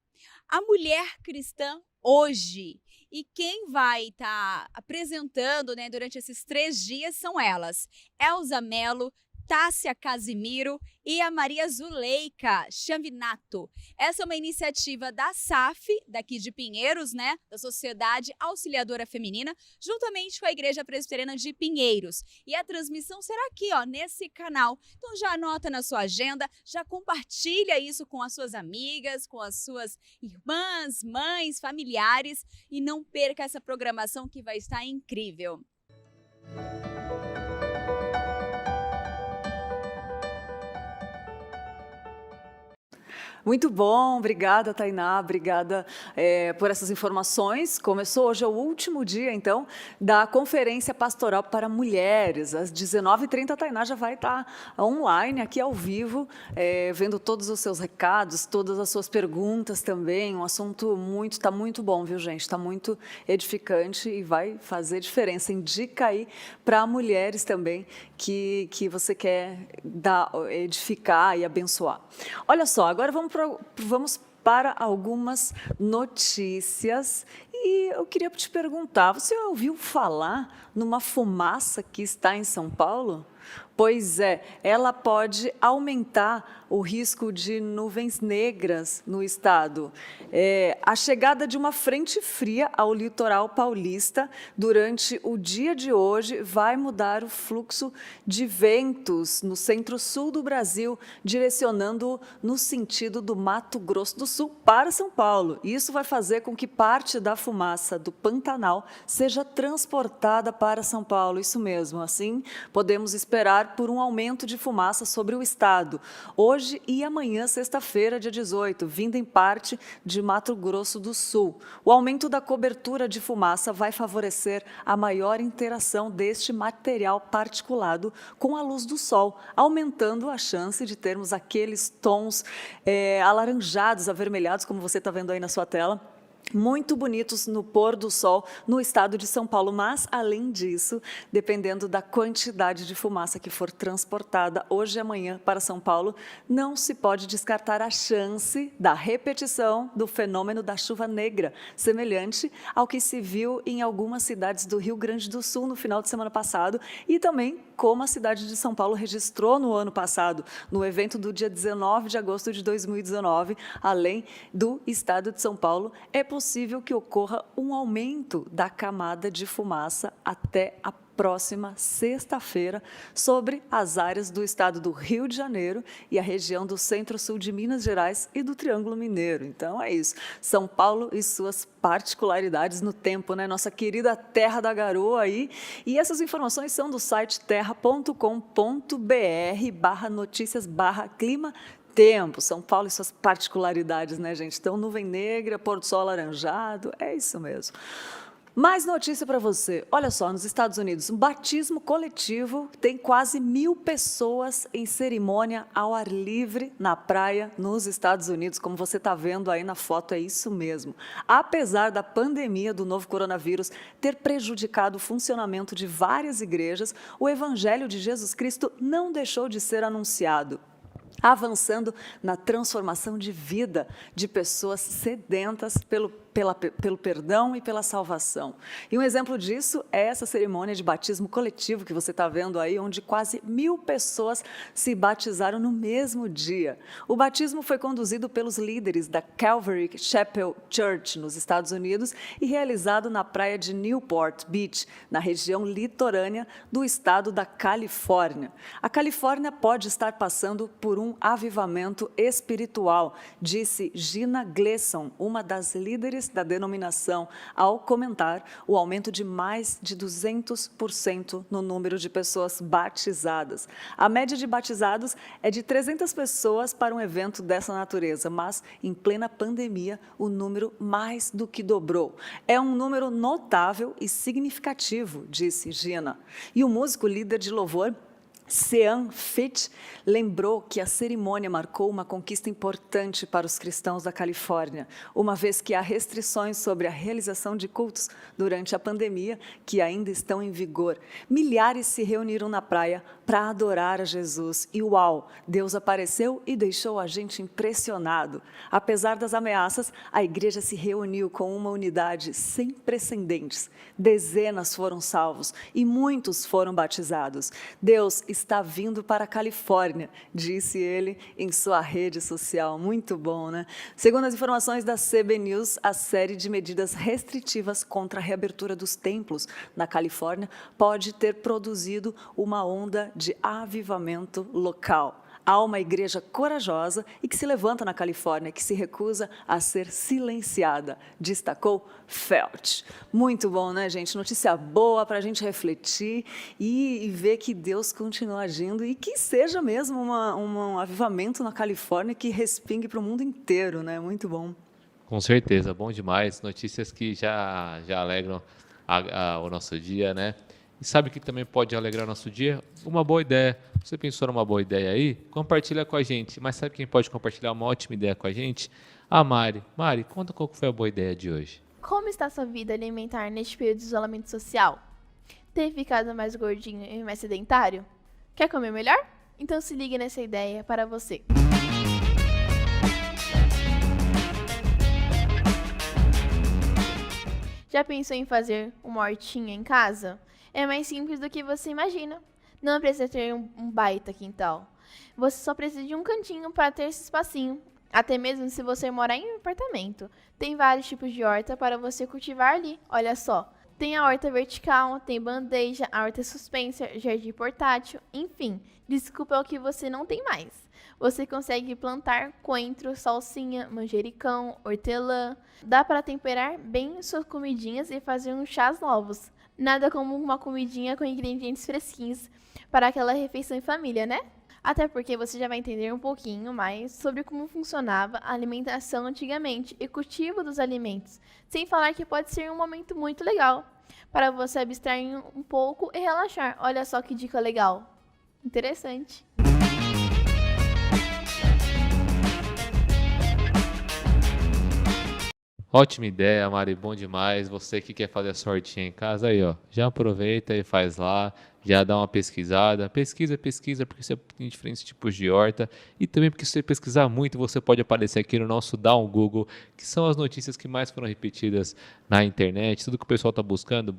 A Mulher Cristã Hoje. E quem vai estar apresentando, né, durante esses 3 dias são elas, Elza Mello, Tássia Casimiro e a Maria Zuleika Chavinato. Essa é uma iniciativa da SAF, daqui de Pinheiros, né, da Sociedade Auxiliadora Feminina, juntamente com a Igreja Presbiteriana de Pinheiros. E a transmissão será aqui, ó, nesse canal. Então já anota na sua agenda, já compartilha isso com as suas amigas, com as suas irmãs, mães, familiares e não perca essa programação que vai estar incrível. Muito bom, obrigada, Tainá, obrigada por essas informações. Começou hoje, é o último dia, então, da Conferência Pastoral para Mulheres. Às 19h30, a Tainá já vai estar online, aqui ao vivo, vendo todos os seus recados, todas as suas perguntas também. Um assunto está muito bom, viu, gente? Está muito edificante e vai fazer diferença. Indica aí para mulheres também que você quer edificar e abençoar. Olha só, agora vamos para algumas notícias e eu queria te perguntar, você ouviu falar numa fumaça que está em São Paulo? Pois é, ela pode aumentar o risco de nuvens negras no estado. A chegada de uma frente fria ao litoral paulista durante o dia de hoje vai mudar o fluxo de ventos no centro-sul do Brasil, direcionando no sentido do Mato Grosso do Sul para São Paulo. Isso vai fazer com que parte da fumaça do Pantanal seja transportada para São Paulo. Isso mesmo, assim podemos esperar alertar por um aumento de fumaça sobre o estado, hoje e amanhã, sexta-feira, dia 18, vindo em parte de Mato Grosso do Sul. O aumento da cobertura de fumaça vai favorecer a maior interação deste material particulado com a luz do sol, aumentando a chance de termos aqueles tons alaranjados, avermelhados, como você está vendo aí na sua tela, muito bonitos no pôr do sol no estado de São Paulo, mas, além disso, dependendo da quantidade de fumaça que for transportada hoje e amanhã para São Paulo, não se pode descartar a chance da repetição do fenômeno da chuva negra, semelhante ao que se viu em algumas cidades do Rio Grande do Sul no final de semana passado e também como a cidade de São Paulo registrou no ano passado, no evento do dia 19 de agosto de 2019, além do estado de São Paulo, é possível que ocorra um aumento da camada de fumaça até a próxima sexta-feira sobre as áreas do estado do Rio de Janeiro e a região do centro-sul de Minas Gerais e do Triângulo Mineiro. Então é isso, São Paulo e suas particularidades no tempo, né? Nossa querida terra da garoa aí. E essas informações são do site terra.com.br/notícias/clima tempo, São Paulo e suas particularidades, né, gente? Então, nuvem negra, pôr do sol alaranjado, é isso mesmo. Mais notícia para você. Olha só, nos Estados Unidos, um batismo coletivo tem quase 1.000 pessoas em cerimônia ao ar livre na praia nos Estados Unidos. Como você está vendo aí na foto, é isso mesmo. Apesar da pandemia do novo coronavírus ter prejudicado o funcionamento de várias igrejas, o Evangelho de Jesus Cristo não deixou de ser anunciado, avançando na transformação de vida de pessoas sedentas pelo perdão e pela salvação. E um exemplo disso é essa cerimônia de batismo coletivo que você está vendo aí, onde quase 1.000 pessoas se batizaram no mesmo dia. O batismo foi conduzido pelos líderes da Calvary Chapel Church, nos Estados Unidos, e realizado na praia de Newport Beach, na região litorânea do estado da Califórnia. A Califórnia pode estar passando por um avivamento espiritual, disse Gina Gleason, uma das líderes da denominação, ao comentar o aumento de mais de 200% no número de pessoas batizadas. A média de batizados é de 300 pessoas para um evento dessa natureza, mas em plena pandemia o número mais do que dobrou. É um número notável e significativo, disse Gina. E o músico líder de louvor, Sean Fitch, lembrou que a cerimônia marcou uma conquista importante para os cristãos da Califórnia, uma vez que há restrições sobre a realização de cultos durante a pandemia que ainda estão em vigor. Milhares se reuniram na praia para adorar a Jesus e, uau, Deus apareceu e deixou a gente impressionado. Apesar das ameaças, a igreja se reuniu com uma unidade sem precedentes. Dezenas foram salvos e muitos foram batizados. Deus está vindo para a Califórnia, disse ele em sua rede social. Muito bom, né? Segundo as informações da CB News, a série de medidas restritivas contra a reabertura dos templos na Califórnia pode ter produzido uma onda de avivamento local. Há uma igreja corajosa e que se levanta na Califórnia, que se recusa a ser silenciada, destacou Felt. Muito bom, né, gente? Notícia boa para a gente refletir e ver que Deus continua agindo e que seja mesmo um avivamento na Califórnia que respingue para o mundo inteiro, né? Muito bom. Com certeza, bom demais. Notícias que já alegram o nosso dia, né? E sabe o que também pode alegrar o nosso dia? Uma boa ideia. Você pensou numa boa ideia aí? Compartilha com a gente. Mas sabe quem pode compartilhar uma ótima ideia com a gente? A Mari. Mari, conta qual foi a boa ideia de hoje. Como está sua vida alimentar neste período de isolamento social? Tem ficado mais gordinho e mais sedentário? Quer comer melhor? Então se ligue nessa ideia para você. Já pensou em fazer uma hortinha em casa? É mais simples do que você imagina. Não precisa ter um baita quintal. Você só precisa de um cantinho para ter esse espacinho. Até mesmo se você morar em um apartamento. Tem vários tipos de horta para você cultivar ali. Olha só. Tem a horta vertical, tem bandeja, a horta suspensa, jardim portátil, enfim. Desculpa o que você não tem mais. Você consegue plantar coentro, salsinha, manjericão, hortelã. Dá para temperar bem suas comidinhas e fazer uns chás novos. Nada como uma comidinha com ingredientes fresquinhos para aquela refeição em família, né? Até porque você já vai entender um pouquinho mais sobre como funcionava a alimentação antigamente e cultivo dos alimentos. Sem falar que pode ser um momento muito legal para você abstrair um pouco e relaxar. Olha só que dica legal. Interessante. Ótima ideia, Mari, bom demais. Você que quer fazer a sua hortinha em casa, aí, ó, já aproveita e faz lá, já dá uma pesquisada. Pesquisa, porque você tem diferentes tipos de horta. E também porque se você pesquisar muito, você pode aparecer aqui no nosso Dá um Google, que são as notícias que mais foram repetidas na internet. Tudo que o pessoal está buscando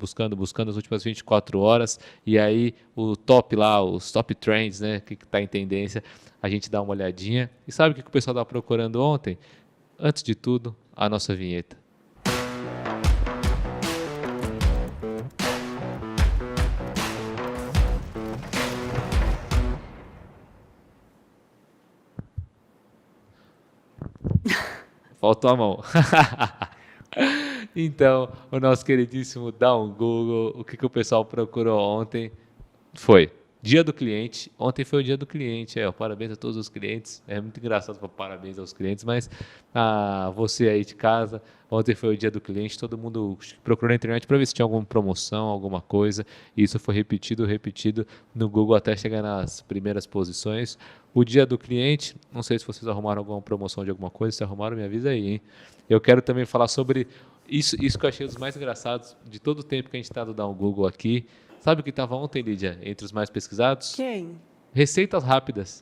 nas últimas 24 horas. E aí, o top lá, os top trends, né, que está em tendência, a gente dá uma olhadinha. E sabe o que o pessoal estava procurando ontem? Antes de tudo, a nossa vinheta. Faltou a mão. Então, o nosso queridíssimo Dá um Google, o que o pessoal procurou ontem foi Dia do Cliente. Ontem foi o Dia do Cliente. Parabéns a todos os clientes. É muito engraçado falar parabéns aos clientes, mas você aí de casa, ontem foi o Dia do Cliente. Todo mundo procurou na internet para ver se tinha alguma promoção, alguma coisa. E isso foi repetido no Google até chegar nas primeiras posições. O Dia do Cliente, não sei se vocês arrumaram alguma promoção de alguma coisa. Se arrumaram, me avisa aí, hein? Eu quero também falar sobre isso que eu achei dos mais engraçados de todo o tempo que a gente está dando um Google aqui. Sabe o que estava ontem, Lídia, entre os mais pesquisados? Quem? Receitas rápidas.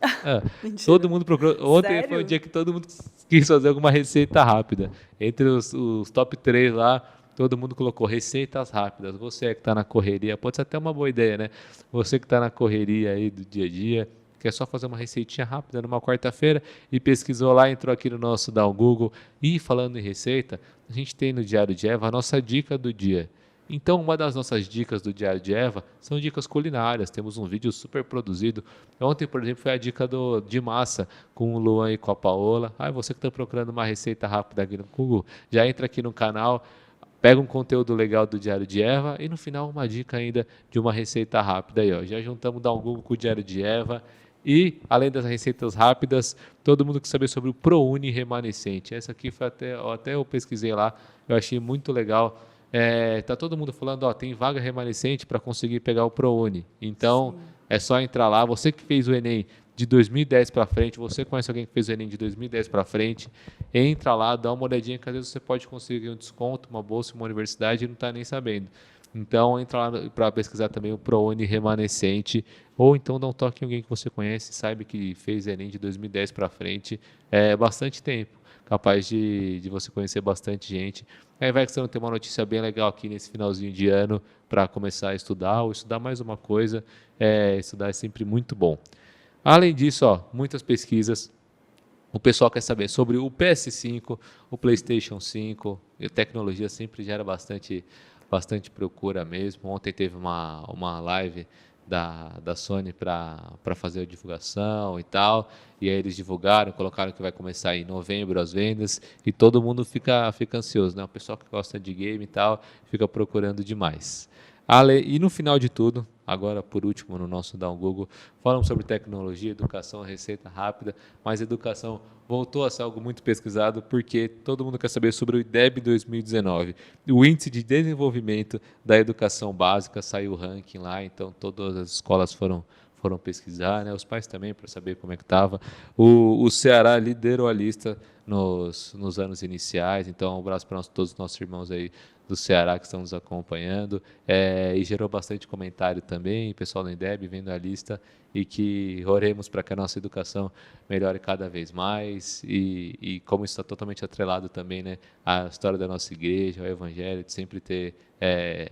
Mentira. Todo mundo procurou. Ontem Sério? foi o dia que todo mundo quis fazer alguma receita rápida. Entre os top 3 lá, todo mundo colocou receitas rápidas. Você que está na correria, pode ser até uma boa ideia, né? Você que está na correria aí do dia a dia, quer só fazer uma receitinha rápida numa quarta-feira e pesquisou lá, entrou aqui no nosso Dá um Google. E falando em receita, a gente tem no Diário de Eva a nossa dica do dia. Então, uma das nossas dicas do Diário de Eva são dicas culinárias. Temos um vídeo super produzido. Ontem, por exemplo, foi a dica de massa com o Luan e com a Paola. Você que está procurando uma receita rápida aqui no Google, já entra aqui no canal, pega um conteúdo legal do Diário de Eva e no final uma dica ainda de uma receita rápida. Aí, ó, já juntamos Dá um Google com o Diário de Eva. E, além das receitas rápidas, todo mundo quer saber sobre o ProUni remanescente. Essa aqui foi até eu pesquisei lá, eu achei muito legal. Tá todo mundo falando, tem vaga remanescente para conseguir pegar o ProUni. Então, sim, é só entrar lá. Você que fez o Enem de 2010 para frente, você conhece alguém que fez o Enem de 2010 para frente, entra lá, dá uma olhadinha que às vezes você pode conseguir um desconto, uma bolsa, uma universidade e não está nem sabendo. Então, entra lá para pesquisar também o ProUni remanescente, ou então dá um toque em alguém que você conhece, saiba que fez Enem de 2010 para frente. É bastante tempo, capaz de você conhecer bastante gente. Aí vai que você não tem uma notícia bem legal aqui nesse finalzinho de ano para começar a estudar, ou estudar mais uma coisa. Estudar é sempre muito bom. Além disso, muitas pesquisas. O pessoal quer saber sobre o PS5, o PlayStation 5. A tecnologia sempre gera bastante procura mesmo. Ontem teve uma live da Sony para fazer a divulgação e tal, e aí eles divulgaram, colocaram que vai começar em novembro as vendas, e todo mundo fica ansioso, né? O pessoal que gosta de game e tal, fica procurando demais. E no final de tudo, agora por último no nosso Dá um Google, falamos sobre tecnologia, educação, receita rápida, mas educação voltou a ser algo muito pesquisado porque todo mundo quer saber sobre o IDEB 2019. O Índice de Desenvolvimento da Educação Básica, saiu o ranking lá, então todas as escolas foram pesquisar, né? Os pais também, para saber como é que estava. O Ceará liderou a lista nos anos iniciais, então um abraço para todos os nossos irmãos aí do Ceará que estão nos acompanhando, e gerou bastante comentário também, pessoal do INDEB vendo a lista, e que oremos para que a nossa educação melhore cada vez mais, e como isso está totalmente atrelado também, né, à história da nossa igreja, ao evangelho, de sempre ter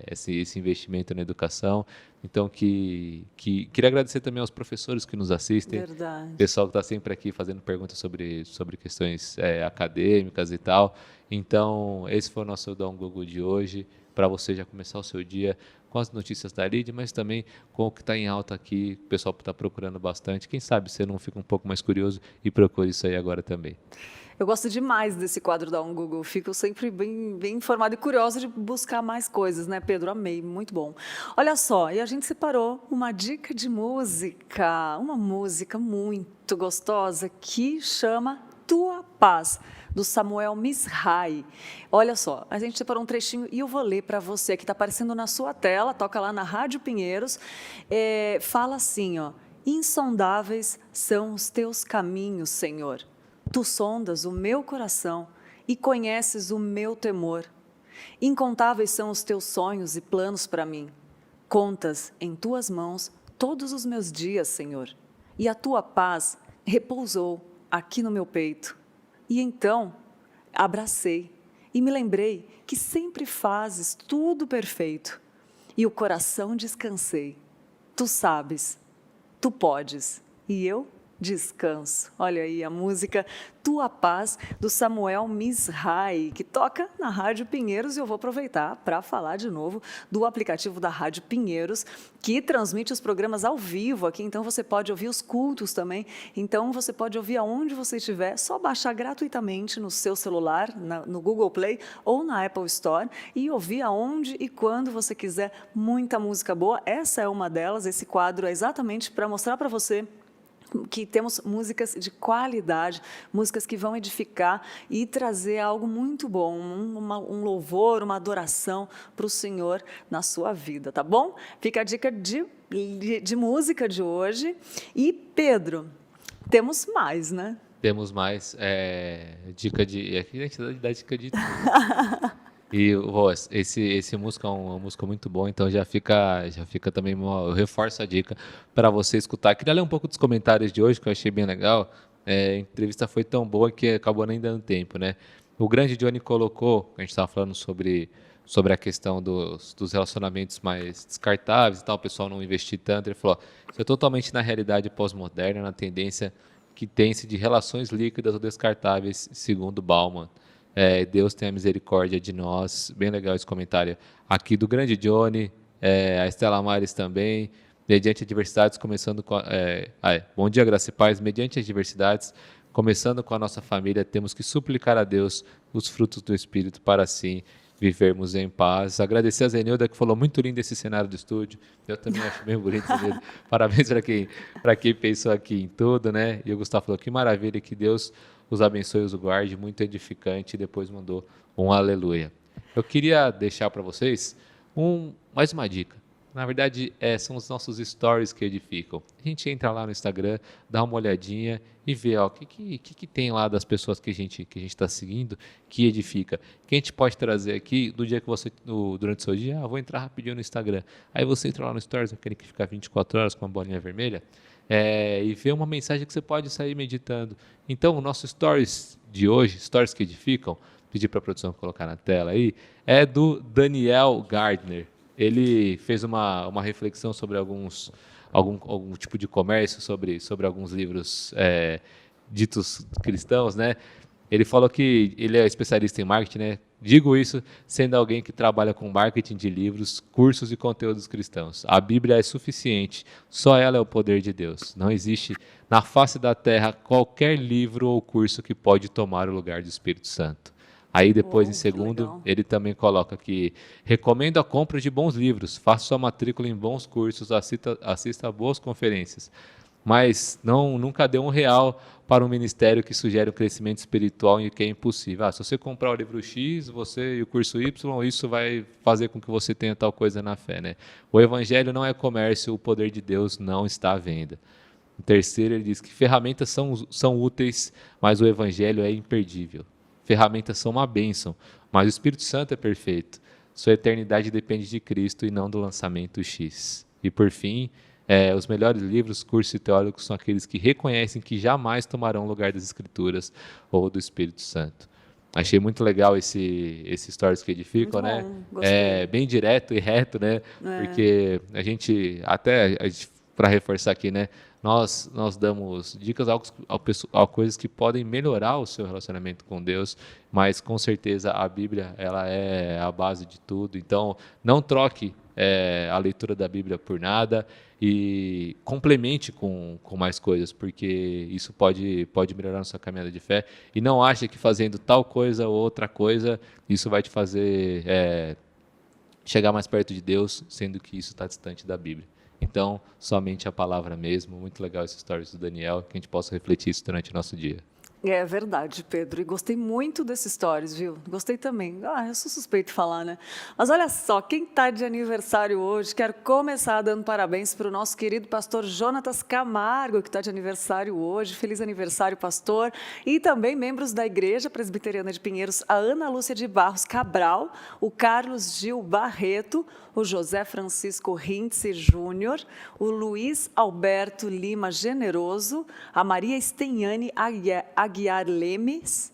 esse investimento na educação. Então, queria agradecer também aos professores que nos assistem, Verdade. pessoal que está sempre aqui fazendo perguntas sobre questões acadêmicas e tal. Então, esse foi o nosso Dá um Google de hoje, para você já começar o seu dia com as notícias da Lid, mas também com o que está em alta aqui, o pessoal está procurando bastante. Quem sabe você não fica um pouco mais curioso e procure isso aí agora também. Eu gosto demais desse quadro da Um Google. Fico sempre bem informada e curiosa de buscar mais coisas, né, Pedro? Amei, muito bom. Olha só, e a gente separou uma dica de música, uma música muito gostosa que chama Tua Paz, do Samuel Misrai. Olha só, a gente separou um trechinho e eu vou ler para você, que está aparecendo na sua tela, toca lá na Rádio Pinheiros, fala assim, ó: insondáveis são os teus caminhos, Senhor. Tu sondas o meu coração e conheces o meu temor. Incontáveis são os teus sonhos e planos para mim. Contas em tuas mãos todos os meus dias, Senhor. E a tua paz repousou aqui no meu peito. E então abracei e me lembrei que sempre fazes tudo perfeito. E o coração descansei. Tu sabes, tu podes, e eu descanso. Olha aí a música Tua Paz, do Samuel Misrai, que toca na Rádio Pinheiros, e eu vou aproveitar para falar de novo do aplicativo da Rádio Pinheiros, que transmite os programas ao vivo aqui, então você pode ouvir os cultos também, então você pode ouvir aonde você estiver, só baixar gratuitamente no seu celular, no Google Play ou na Apple Store, e ouvir aonde e quando você quiser. Muita música boa, essa é uma delas. Esse quadro é exatamente para mostrar para você que temos músicas de qualidade, músicas que vão edificar e trazer algo muito bom, um louvor, uma adoração para o Senhor na sua vida, tá bom? Fica a dica de música de hoje. E, Pedro, temos mais, né? Temos mais dica de... Aqui a gente dá dica de tudo. E esse música é uma música muito boa, então já fica também, eu reforço a dica para você escutar. Queria ler um pouco dos comentários de hoje, que eu achei bem legal. A entrevista foi tão boa que acabou nem dando tempo, né? O grande Johnny colocou, a gente estava falando sobre a questão dos relacionamentos mais descartáveis e tal, o pessoal não investir tanto. Ele falou: isso é totalmente na realidade pós-moderna, na tendência que tem-se de relações líquidas ou descartáveis, segundo Bauman. Deus tenha misericórdia de nós. Bem legal esse comentário aqui do grande Johnny, a Estela Mares também. Mediante adversidades, começando com... bom dia, graça e paz. Mediante as diversidades, começando com a nossa família, temos que suplicar a Deus os frutos do Espírito para assim vivermos em paz. Agradecer a Zenilda, que falou muito lindo esse cenário do estúdio. Eu também acho bem bonito, Zenilda. Parabéns para quem pensou aqui em tudo, né? E o Gustavo falou: que maravilha, que Deus os abençoe e os guarde, muito edificante, e depois mandou um aleluia. Eu queria deixar para vocês mais uma dica. Na verdade, são os nossos stories que edificam. A gente entra lá no Instagram, dá uma olhadinha e vê o que tem lá das pessoas que a gente está seguindo, que edifica. Que a gente pode trazer aqui do dia que você, durante o seu dia, vou entrar rapidinho no Instagram. Aí você entra lá no Stories, aquele que fica 24 horas com uma bolinha vermelha, e vê uma mensagem que você pode sair meditando. Então, o nosso Stories de hoje, Stories que edificam, pedir para a produção colocar na tela aí, é do Daniel Gardner. Ele fez uma reflexão sobre algum tipo de comércio, sobre alguns livros ditos cristãos, né? Ele falou que ele é especialista em marketing, né? Digo isso sendo alguém que trabalha com marketing de livros, cursos e conteúdos cristãos. A Bíblia é suficiente, só ela é o poder de Deus. Não existe na face da terra qualquer livro ou curso que pode tomar o lugar do Espírito Santo. Aí depois, em segundo, ele também coloca que recomendo a compra de bons livros, faça sua matrícula em bons cursos, assista a boas conferências, mas nunca dê R$1 para um ministério que sugere um crescimento espiritual e que é impossível. Se você comprar o livro X, você e o curso Y, isso vai fazer com que você tenha tal coisa na fé, né? O evangelho não é comércio, o poder de Deus não está à venda. Em terceiro, ele diz que ferramentas são úteis, mas o evangelho é imperdível. Ferramentas são uma bênção, mas o Espírito Santo é perfeito. Sua eternidade depende de Cristo e não do lançamento X. E por fim, os melhores livros, cursos e teólogos são aqueles que reconhecem que jamais tomarão o lugar das Escrituras ou do Espírito Santo. Achei muito legal esse stories que edificam, muito né? Bom, gostei. Bem direto e reto, né? Porque a gente, para reforçar aqui, né? Nós damos dicas a coisas que podem melhorar o seu relacionamento com Deus, mas com certeza a Bíblia ela é a base de tudo. Então, não troque a leitura da Bíblia por nada e complemente com mais coisas, porque isso pode melhorar a sua caminhada de fé. E não ache que fazendo tal coisa ou outra coisa, isso vai te fazer chegar mais perto de Deus, sendo que isso está distante da Bíblia. Então, somente a palavra mesmo. Muito legal esse stories do Daniel, que a gente possa refletir isso durante o nosso dia. É verdade, Pedro. E gostei muito desses stories, viu? Gostei também. Eu sou suspeito de falar, né? Mas olha só, quem está de aniversário hoje, quero começar dando parabéns para o nosso querido pastor Jonatas Camargo, que está de aniversário hoje. Feliz aniversário, pastor. E também membros da Igreja Presbiteriana de Pinheiros, a Ana Lúcia de Barros Cabral, o Carlos Gil Barreto, o José Francisco Rintze Júnior, o Luiz Alberto Lima Generoso, a Maria Esteniane Aguiar Lemes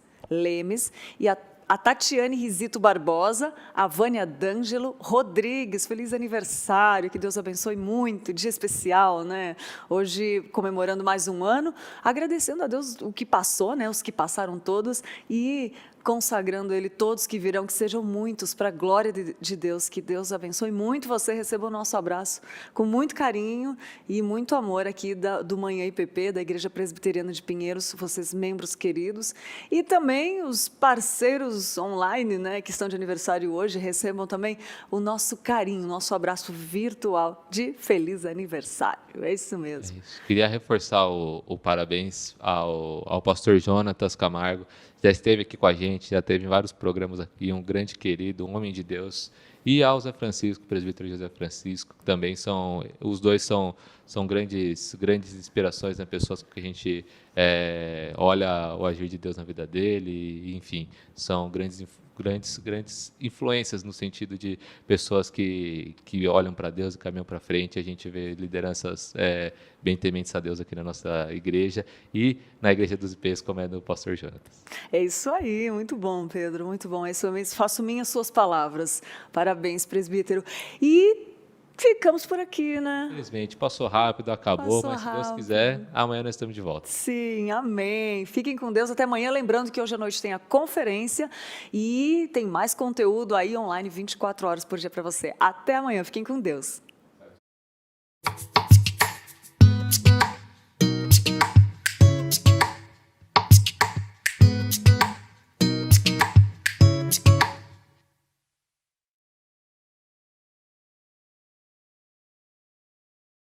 e a Tatiane Risito Barbosa, a Vânia D'Angelo Rodrigues. Feliz aniversário, que Deus abençoe muito, dia especial, né? Hoje comemorando mais um ano, agradecendo a Deus o que passou, né? Os que passaram todos e consagrando Ele todos que virão, que sejam muitos, para a glória de Deus, que Deus abençoe muito você, receba o nosso abraço com muito carinho e muito amor aqui do Manhã IPP, da Igreja Presbiteriana de Pinheiros, vocês membros queridos, e também os parceiros online, né, que estão de aniversário hoje, recebam também o nosso carinho, o nosso abraço virtual de feliz aniversário, é isso mesmo. É isso. Queria reforçar o parabéns ao pastor Jonatas Camargo, já esteve aqui com a gente, já teve vários programas aqui, um grande querido, um homem de Deus, e ao Zé Francisco, presbítero José Francisco, que também os dois são grandes inspirações, né, pessoas que a gente olha o agir de Deus na vida dele, e, enfim, são grandes influências no sentido de pessoas que olham para Deus e caminham para frente. A gente vê lideranças bem tementes a Deus aqui na nossa igreja e na Igreja dos IPs, como é do pastor Jonatas. É isso aí, muito bom, Pedro, muito bom. É isso mesmo, faço minhas suas palavras. Parabéns, presbítero. E ficamos por aqui, né? Infelizmente, passou rápido, acabou, Passou mas se Deus rápido. quiser, amanhã nós estamos de volta. Sim, amém. Fiquem com Deus até amanhã. Lembrando que hoje à noite tem a conferência e tem mais conteúdo aí online 24 horas por dia para você. Até amanhã. Fiquem com Deus.